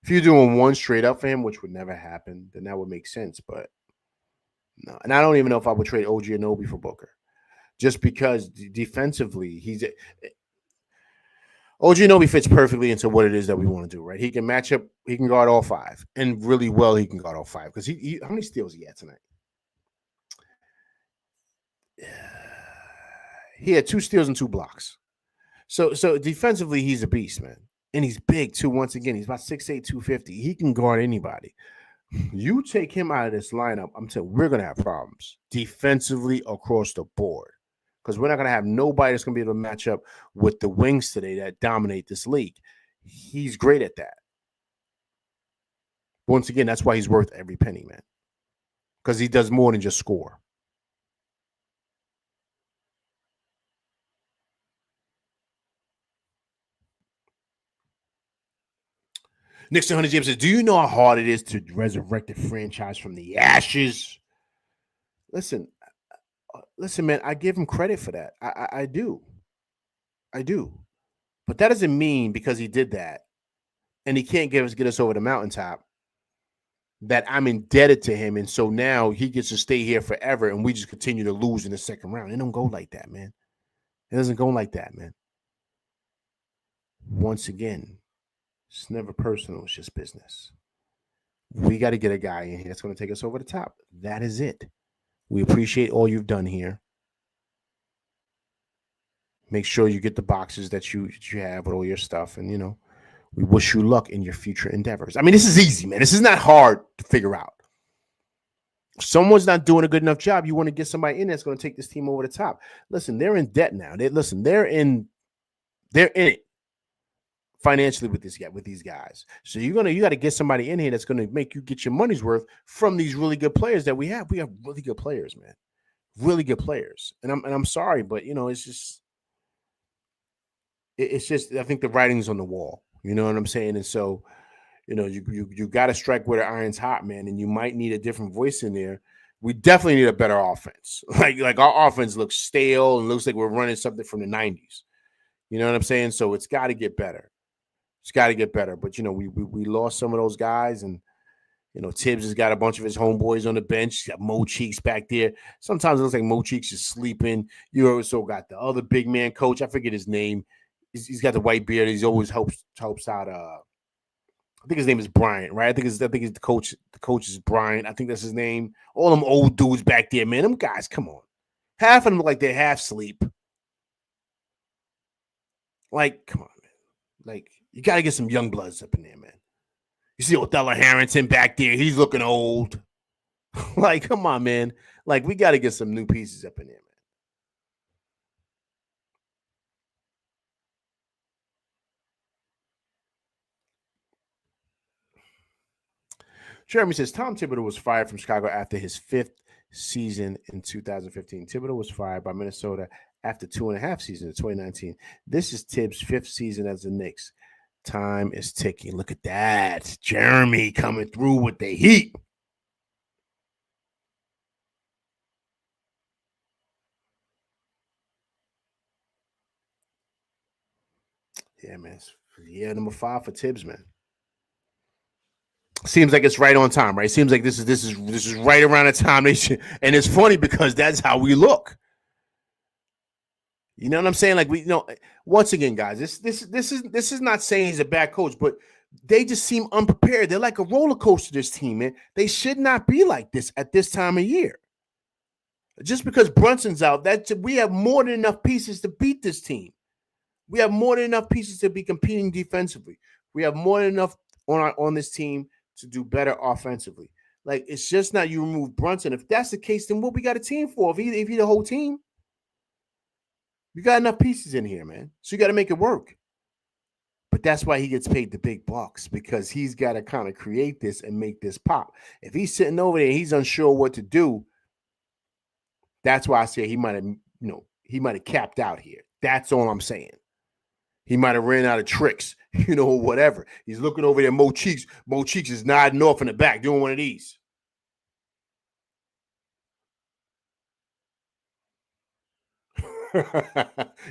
you're doing one straight up for him, which would never happen, then that would make sense. But no, and I don't even know if I would trade OG Anunoby for Booker, just because defensively OG Anunoby fits perfectly into what it is that we want to do, right? He can match up. He can guard all 5. And really well, he can guard all 5. Because he how many steals he had tonight? He had 2 steals and 2 blocks. So defensively, he's a beast, man. And he's big, too. Once again, he's about 6'8", 250. He can guard anybody. You take him out of this lineup, I'm telling you, we're going to have problems defensively across the board. Because we're not going to have nobody that's going to be able to match up with the wings today that dominate this league. He's great at that. Once again, that's why he's worth every penny, man. Because he does more than just score. Knicks 100 James says, do you know how hard it is to resurrect a franchise from the ashes? Listen, man, I give him credit for that. I do. But that doesn't mean because he did that and he can't get us over the mountaintop that I'm indebted to him. And so now he gets to stay here forever and we just continue to lose in the second round. It don't go like that, man. It doesn't go like that, man. Once again, it's never personal. It's just business. We got to get a guy in here that's going to take us over the top. That is it. We appreciate all you've done here. Make sure you get the boxes that you have with all your stuff. And, we wish you luck in your future endeavors. I mean, this is easy, man. This is not hard to figure out. If someone's not doing a good enough job, you want to get somebody in that's going to take this team over the top. Listen, they're in debt now. They're in it financially with these guys. So you got to get somebody in here that's going to make you get your money's worth from these really good players that we have. We have really good players, man. Really good players. And I'm sorry, but it's just it's just I think the writing's on the wall. You know what I'm saying? And so, you got to strike where the iron's hot, man. And you might need a different voice in there. We definitely need a better offense. Like our offense looks stale and looks like we're running something from the '90s. You know what I'm saying? So it's got to get better. It's got to get better. But we lost some of those guys, and Tibbs has got a bunch of his homeboys on the bench. He's got Mo Cheeks back there. Sometimes it looks like Mo Cheeks is sleeping. You also got the other big man coach. I forget his name. He's got the white beard. He's always helps out. I think his name is Bryant, right? I think he's the coach. The coach is Bryant. I think that's his name. All them old dudes back there, man. Them guys, come on. Half of them look like they're half sleep. Like, come on, man. Like, you got to get some young bloods up in there, man. You see Othello Harrington back there. He's looking old. Like, come on, man. Like, we got to get some new pieces up in there, man. Jeremy says Tom Thibodeau was fired from Chicago after his 5th season in 2015. Thibodeau was fired by Minnesota after 2.5 seasons in 2019. This is Tibbs' 5th season as the Knicks. Time is ticking. Look at that. Jeremy coming through with the heat. Yeah, man. Yeah, number 5 for Tibbs, man. Seems like it's right on time, right? Seems like this is right around the time they should. And it's funny because that's how we look. You know what I'm saying? Like once again, guys, this is not saying he's a bad coach, but they just seem unprepared. They're like a roller coaster, this team, man. They should not be like this at this time of year. Just because Brunson's out, we have more than enough pieces to beat this team. We have more than enough pieces to be competing defensively. We have more than enough on this team to do better offensively. Like, it's just not you remove Brunson. If that's the case, then what we got a team for? If he the whole team, you got enough pieces in here, man. So you got to make it work. But that's why he gets paid the big bucks, because he's got to kind of create this and make this pop. If he's sitting over there and he's unsure what to do, that's why I say he might have capped out here. That's all I'm saying. He might have ran out of tricks, whatever. He's looking over there, Mo Cheeks. Mo Cheeks is nodding off in the back, doing one of these.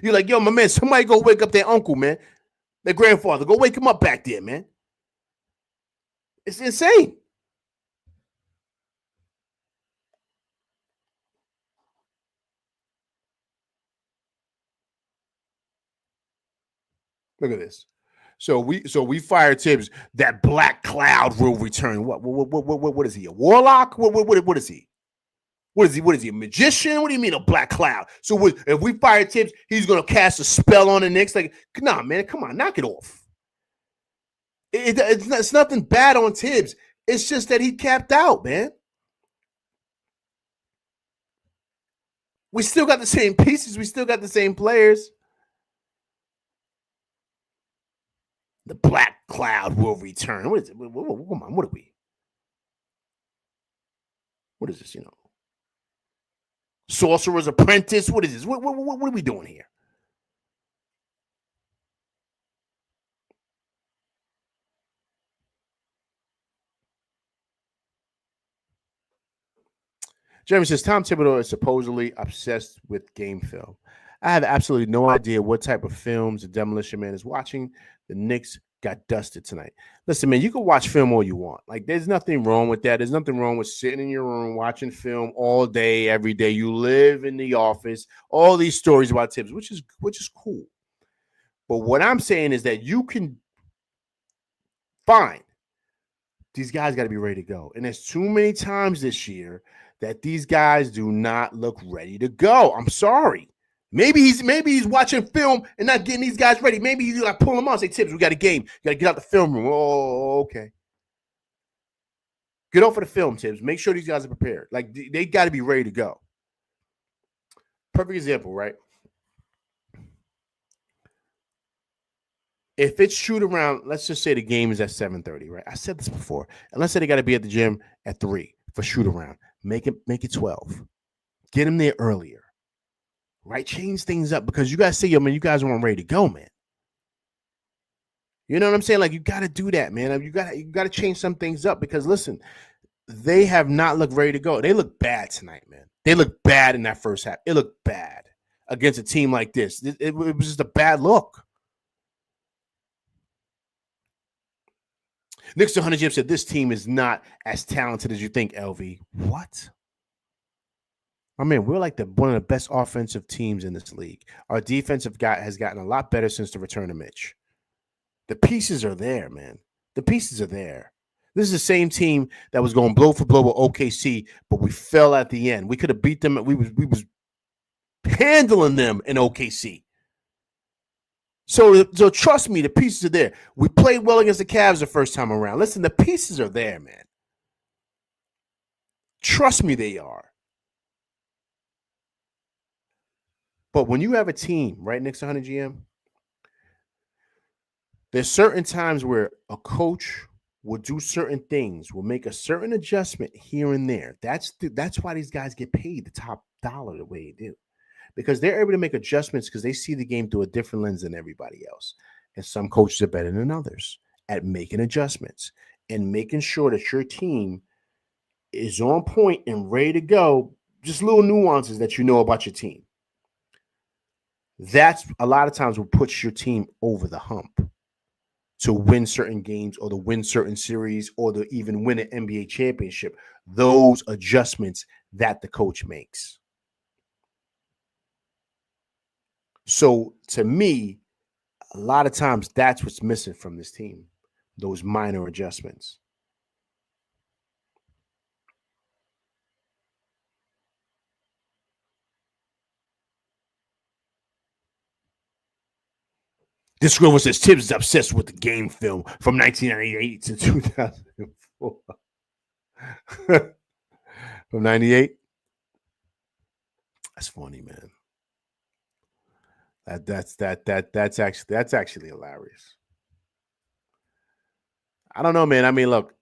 You're like, yo, my man, somebody go wake up their uncle, man. Their grandfather. Go wake him up back there, man. It's insane. Look at this. So we fired Tibbs. That black cloud will return. What is he? A warlock? What is he? What is he? A magician? What do you mean a black cloud? So if we fire Tibbs, he's gonna cast a spell on the Knicks? Like, nah, man, come on, knock it off. It's nothing bad on Tibbs. It's just that he capped out, man. We still got the same pieces. We still got the same players. The black cloud will return. What is it? Come on, what are we? What is this, Sorcerer's Apprentice? What is this? What are we doing here? Jeremy says Tom Thibodeau is supposedly obsessed with game film. I have absolutely no idea what type of films the Demolition Man is watching. The Knicks got dusted tonight. Listen, man, you can watch film all you want. Like, there's nothing wrong with that. There's nothing wrong with sitting in your room watching film all day, every day. You live in the office. All these stories about Tibbs, which is cool. But what I'm saying is that you can find these guys got to be ready to go. And there's too many times this year that these guys do not look ready to go. I'm sorry. Maybe he's watching film and not getting these guys ready. Maybe he's like pull them out and say, Tibbs, we got a game. You got to get out the film room. Oh, okay. Get off of the film, Tibbs. Make sure these guys are prepared. Like, they got to be ready to go. Perfect example, right? If it's shoot around, let's just say the game is at 7:30, right? I said this before. And let's say they got to be at the gym at 3 for shoot around. Make it 12. Get them there earlier. Right? Change things up, because you guys say, yo, man, you guys weren't ready to go, man. You know what I'm saying? Like, you got to do that, man. You got to change some things up because listen, they have not looked ready to go. They look bad tonight, man. They look bad in that first half. It looked bad against a team like this. It was just a bad look. Knicks 100 Jim said this team is not as talented as you think, LV. What? I mean, we're like one of the best offensive teams in this league. Our defensive has gotten a lot better since the return of Mitch. The pieces are there, man. The pieces are there. This is the same team that was going blow for blow with OKC, but we fell at the end. We could have beat them. We was handling them in OKC. So trust me, the pieces are there. We played well against the Cavs the first time around. Listen, the pieces are there, man. Trust me, they are. But when you have a team right next to 100 GM, there's certain times where a coach will do certain things, will make a certain adjustment here and there. That's why these guys get paid the top dollar the way they do. Because they're able to make adjustments because they see the game through a different lens than everybody else. And some coaches are better than others at making adjustments and making sure that your team is on point and ready to go. Just little nuances that you know about your team. That's a lot of times what puts your team over the hump to win certain games or to win certain series or to even win an NBA championship. Those adjustments that the coach makes. So to me, a lot of times that's what's missing from this team, those minor adjustments. This girl says Tibbs is obsessed with the game film from 1998 to 2004. From 98? That's funny, man. That's actually hilarious. I don't know, man. I mean, look,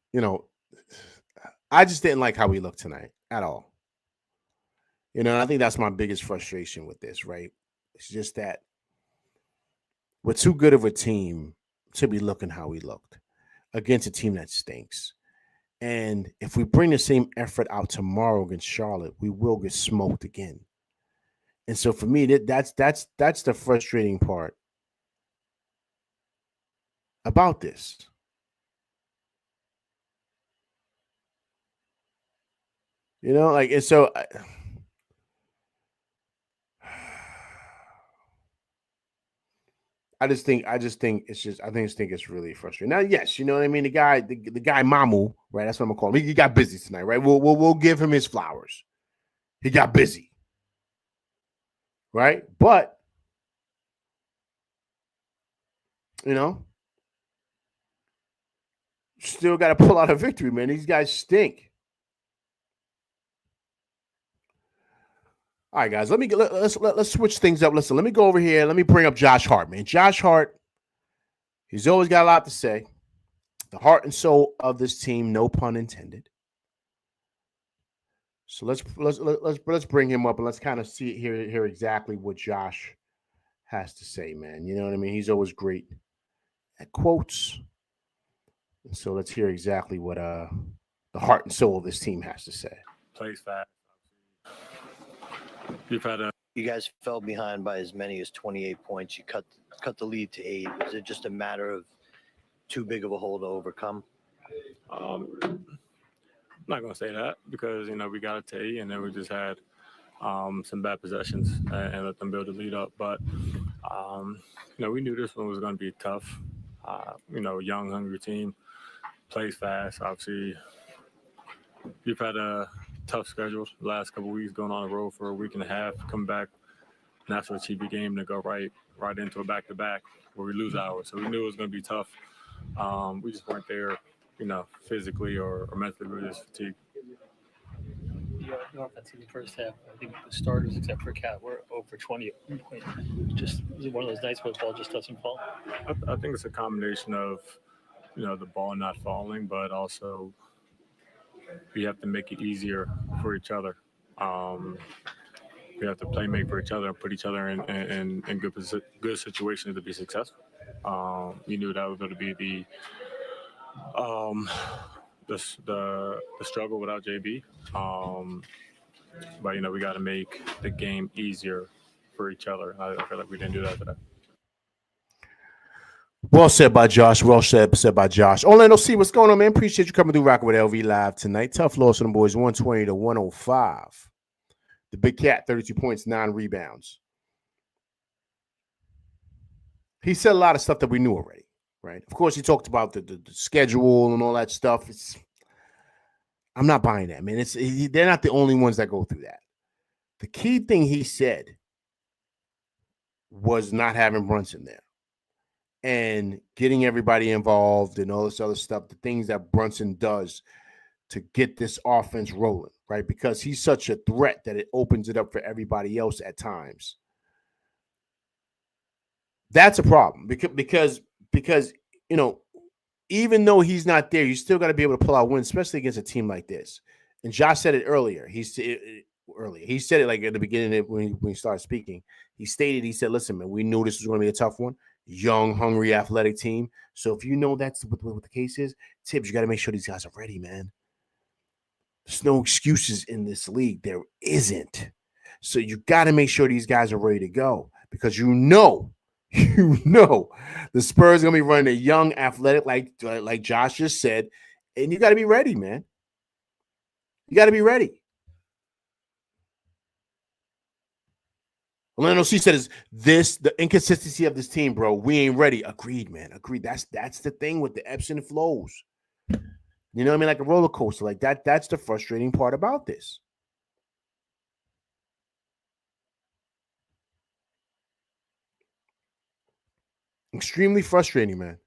I just didn't like how we looked tonight at all. I think that's my biggest frustration with this, right? It's just that we're too good of a team to be looking how we looked against a team that stinks. And if we bring the same effort out tomorrow against Charlotte, we will get smoked again. And so for me, that's the frustrating part about this. And so I just think it's really frustrating. Now, yes, you know what I mean. The guy Mamu, right? That's what I'm gonna call him. He got busy tonight, right? We'll give him his flowers. He got busy, right? But still got to pull out a victory, man. These guys stink. All right, guys. Let's switch things up. Listen, let me go over here. Let me bring up Josh Hart, man. Josh Hart, he's always got a lot to say. The heart and soul of this team, no pun intended. So let's bring him up and let's kind of hear exactly what Josh has to say, man. You know what I mean? He's always great at quotes. And so let's hear exactly what the heart and soul of this team has to say. Plays fast. You guys fell behind by as many as 28 points. You cut the lead to 8. Was it just a matter of too big of a hole to overcome? I'm not going to say that because, we got a T and then we just had some bad possessions and let them build the lead up. But, we knew this one was going to be tough. Young, hungry team, plays fast. Obviously, we've had a tough schedule the last couple of weeks, going on the road for a week and a half, come back, national TV game to go right into a back-to-back where we lose hours. So we knew it was going to be tough. We just weren't there, physically or mentally. We were just fatigued. The offense in the first half, I think the starters, except for Cat, were over 20. Just one of those nights where the ball just doesn't fall. I think it's a combination of, the ball not falling, but also we have to make it easier for each other. We have to play make for each other and put each other in good situations to be successful. You knew that was going to be the struggle without JB. But we got to make the game easier for each other. I feel like we didn't do that today. Well said by Josh. Well said by Josh. Orlando C, what's going on, man? Appreciate you coming through rocking with LV Live tonight. Tough loss for them boys, 120 to 105. The Big Cat, 32 points, 9 rebounds. He said a lot of stuff that we knew already, right? Of course, he talked about the schedule and all that stuff. I'm not buying that, man. They're not the only ones that go through that. The key thing he said was not having Brunson there and getting everybody involved and all this other stuff, the things that Brunson does to get this offense rolling, right? Because he's such a threat that it opens it up for everybody else at times. That's a problem because even though he's not there, you still got to be able to pull out wins, especially against a team like this. And Josh said it earlier. He said it like at the beginning when he started speaking. He said, listen, man, we knew this was going to be a tough one. Young, hungry, athletic team. So if you know that's what the case is, Tibbs, you got to make sure these guys are ready, man. There's no excuses in this league. There isn't. So you got to make sure these guys are ready to go because the Spurs are going to be running a young, athletic, like Josh just said, and you got to be ready, man. You got to be ready. Orlando C said, "Is the inconsistency of this team, bro? We ain't ready." Agreed, man. Agreed. That's the thing with the ebbs and flows. You know what I mean? Like a roller coaster. Like that. That's the frustrating part about this. Extremely frustrating, man.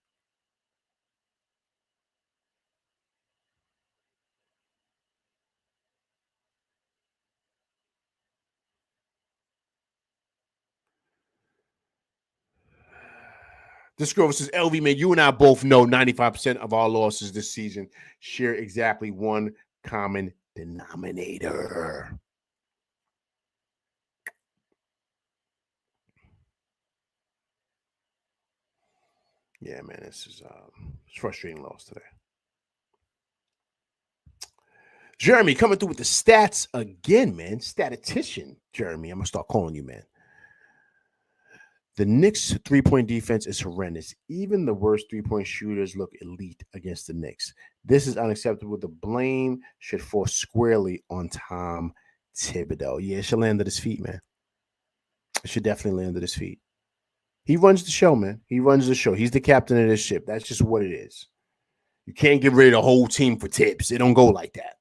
This girl says, LV, man, you and I both know 95% of our losses this season share exactly one common denominator. Yeah, man, this is it's frustrating loss today. Jeremy coming through with the stats again, man. Statistician, Jeremy. I'm going to start calling you, man. The Knicks' three-point defense is horrendous. Even the worst three-point shooters look elite against the Knicks. This is unacceptable. The blame should fall squarely on Tom Thibodeau. Yeah, it should land at his feet, man. It should definitely land at his feet. He runs the show, man. He runs the show. He's the captain of this ship. That's just what it is. You can't get rid of the whole team for Tibbs. It don't go like that.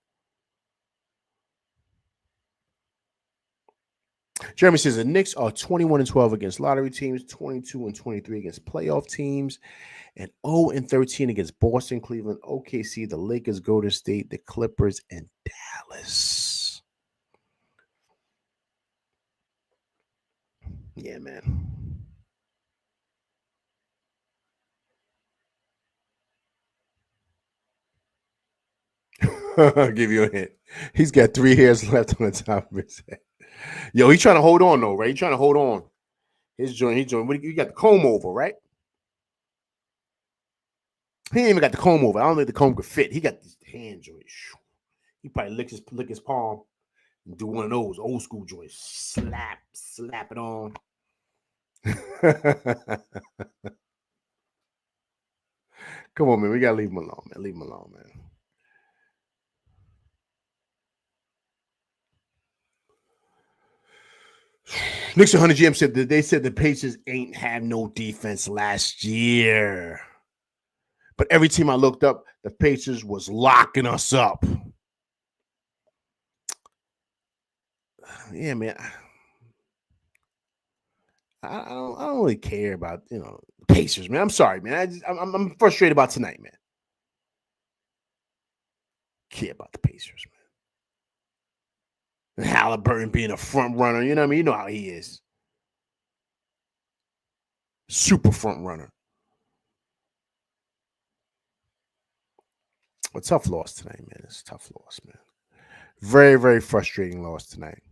Jeremy says the Knicks are 21-12 against lottery teams, 22-23 against playoff teams, and 0-13 against Boston, Cleveland, OKC, the Lakers, Golden State, the Clippers, and Dallas. Yeah, man. I'll give you a hint. He's got 3 hairs left on the top of his head. Yo, he's trying to hold on, though, right? He's trying to hold on. His joint. You got the comb over, right? He ain't even got the comb over. I don't think the comb could fit. He got this hand joint. He probably lick his palm and do one of those old school joints. Slap it on. Come on, man. We gotta leave him alone, man. Leave him alone, man. Knicks 100 GM said that they said the Pacers ain't have no defense last year. But every team I looked up, the Pacers was locking us up. Yeah, man. I don't really care about the Pacers, man. I'm sorry, man. I'm frustrated about tonight, man. Care about the Pacers, man. And Halliburton being a front runner, you know what I mean? You know how he is. Super front runner. A tough loss tonight, man. It's a tough loss, man. Very, very frustrating loss tonight.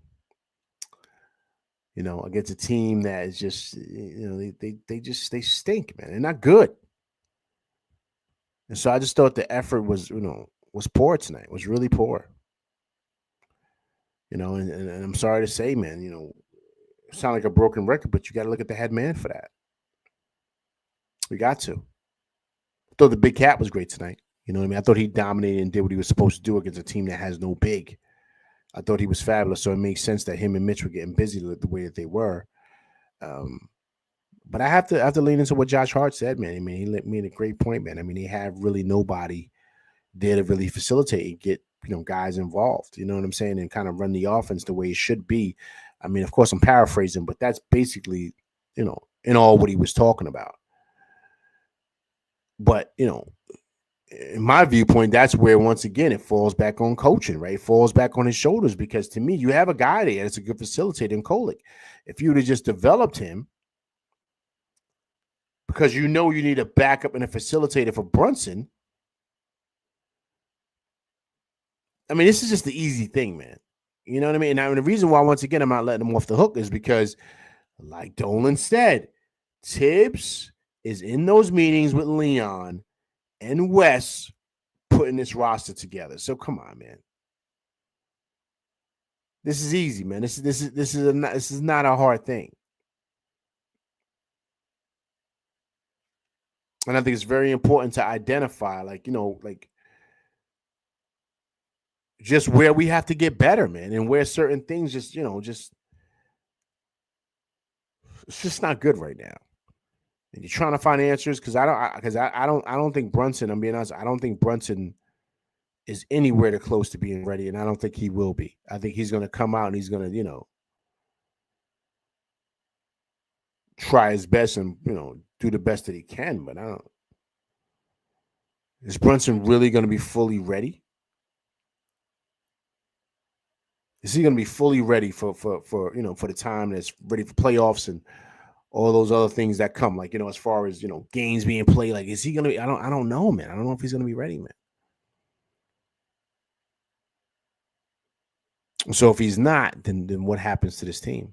against a team that is just, they stink, man. They're not good. And so I just thought the effort was poor tonight. It was really poor. And I'm sorry to say, man, it sound like a broken record, but you got to look at the head man for that. We got to. I thought the big cat was great tonight. You know what I mean? I thought he dominated and did what he was supposed to do against a team that has no big. I thought he was fabulous, so it makes sense that him and Mitch were getting busy the way that they were. But I have to lean into what Josh Hart said, man. I mean, he made a great point, man. I mean, he had really nobody there to really facilitate and get guys involved. You know what I'm saying? And kind of run the offense the way it should be. I mean, of course, I'm paraphrasing, but that's basically in all what he was talking about. But in my viewpoint, that's where, once again, it falls back on coaching, right? It falls back on his shoulders because, to me, you have a guy there that's a good facilitator in Kolick. If you would have just developed him, because you need a backup and a facilitator for Brunson, I mean, this is just the easy thing, man. You know what I mean? And the reason why, once again, I'm not letting him off the hook is because, like Dolan said, Tibbs is in those meetings with Leon and Wes putting this roster together. So come on, man. This is easy, man. This is not a hard thing. And I think it's very important to identify, just where we have to get better, man, and where certain things it's just not good right now. And you're trying to find answers because I don't think Brunson. I'm being honest. I don't think Brunson is anywhere to close to being ready, and I don't think he will be. I think he's going to come out and he's going to try his best and do the best that he can. But is Brunson really going to be fully ready? Is he going to be fully ready for the time that's ready for playoffs and all those other things that come, as far as games being played? Like, is he going to be? I don't know, man. I don't know if he's going to be ready, man. So if he's not, then what happens to this team?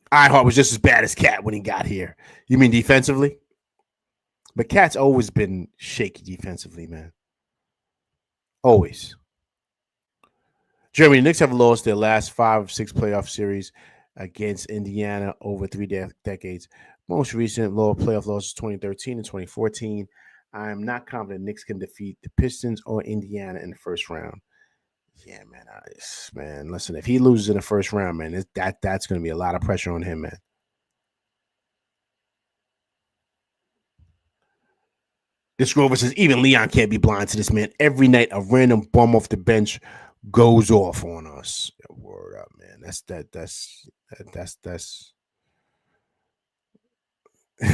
Iheart was just as bad as Cat when he got here. You mean defensively? But Cat's always been shaky defensively, man. Always. Jeremy, the Knicks have lost their last 5 of 6 playoff series against Indiana over 3 decades. Most recent lower playoff losses 2013 and 2014. I am not confident Knicks can defeat the Pistons or Indiana in the first round. Yeah, man. Listen, if he loses in the first round, man, that's going to be a lot of pressure on him, man. This Grover says even Leon can't be blind to this, man. Every night a random bum off the bench goes off on us. Yeah, word up, man. That's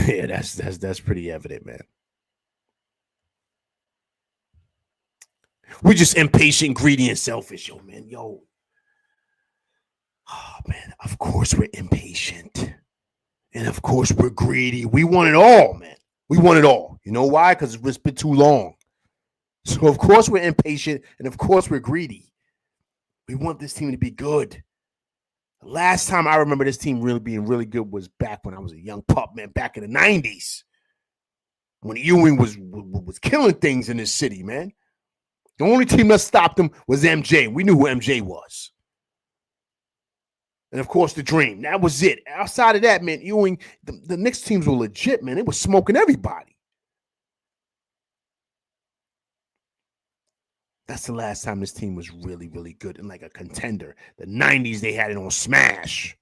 yeah, that's pretty evident, man. We're just impatient, greedy, and selfish, yo, man. Yo. Oh, man. Of course we're impatient. And of course we're greedy. We want it all, man. We want it all. You know why? Because it's been too long. So of course we're impatient, and of course we're greedy. We want this team to be good. The last time I remember this team really being really good was back when I was a young pup, man, back in the 90s. When Ewing was killing things in this city, man. The only team that stopped him was MJ. We knew who MJ was. And, of course, the Dream. That was it. Outside of that, man, Ewing, the Knicks teams were legit, man. They were smoking everybody. That's the last time this team was really, really good and like a contender. The 90s, they had it on Smash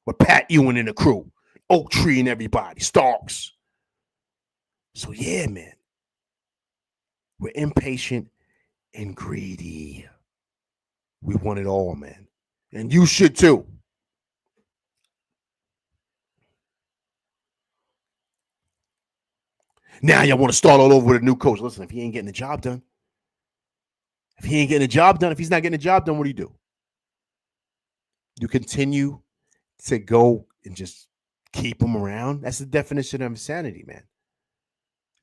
with Pat Ewing and the crew. Oak Tree and everybody. Starks. So, yeah, man. We're impatient and greedy. We want it all, man. And you should too. Now y'all want to start all over with a new coach. Listen, if he ain't getting the job done, if he's not getting the job done, what do? You continue to go and just keep him around. That's the definition of insanity, man.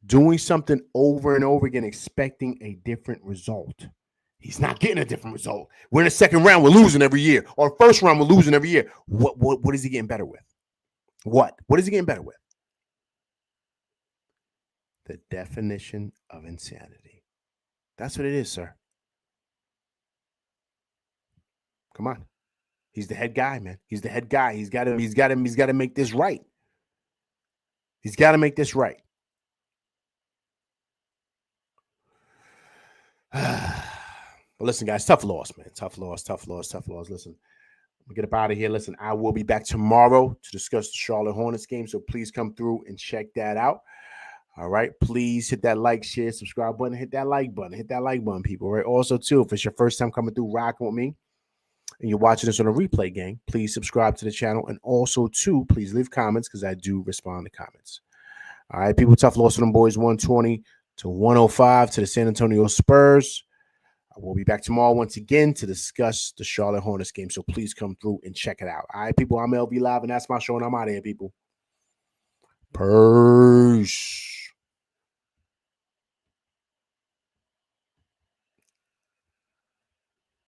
Doing something over and over again, expecting a different result. He's not getting a different result. We're in the second round, we're losing every year. Or first round, we're losing every year. What is he getting better with? What is he getting better with? The definition of insanity. That's what it is, sir. Come on. He's the head guy, man. He's the head guy. He's got to make this right. He's got to make this right. But listen, guys, tough loss, man. Tough loss. Listen, we get up out of here. Listen, I will be back tomorrow to discuss the Charlotte Hornets game, so please come through and check that out. All right, please hit that like, share, subscribe button, hit that like button, people. All right. Also, too, if it's your first time coming through rocking with me and you're watching this on a replay game, please subscribe to the channel. And also, too, please leave comments because I do respond to comments. All right, people, tough loss to them boys, 120-105 to the San Antonio Spurs. I will be back tomorrow once again to discuss the Charlotte Hornets game. So please come through and check it out. All right, people, I'm LV Live, and that's my show, and I'm out of here, people. Peace.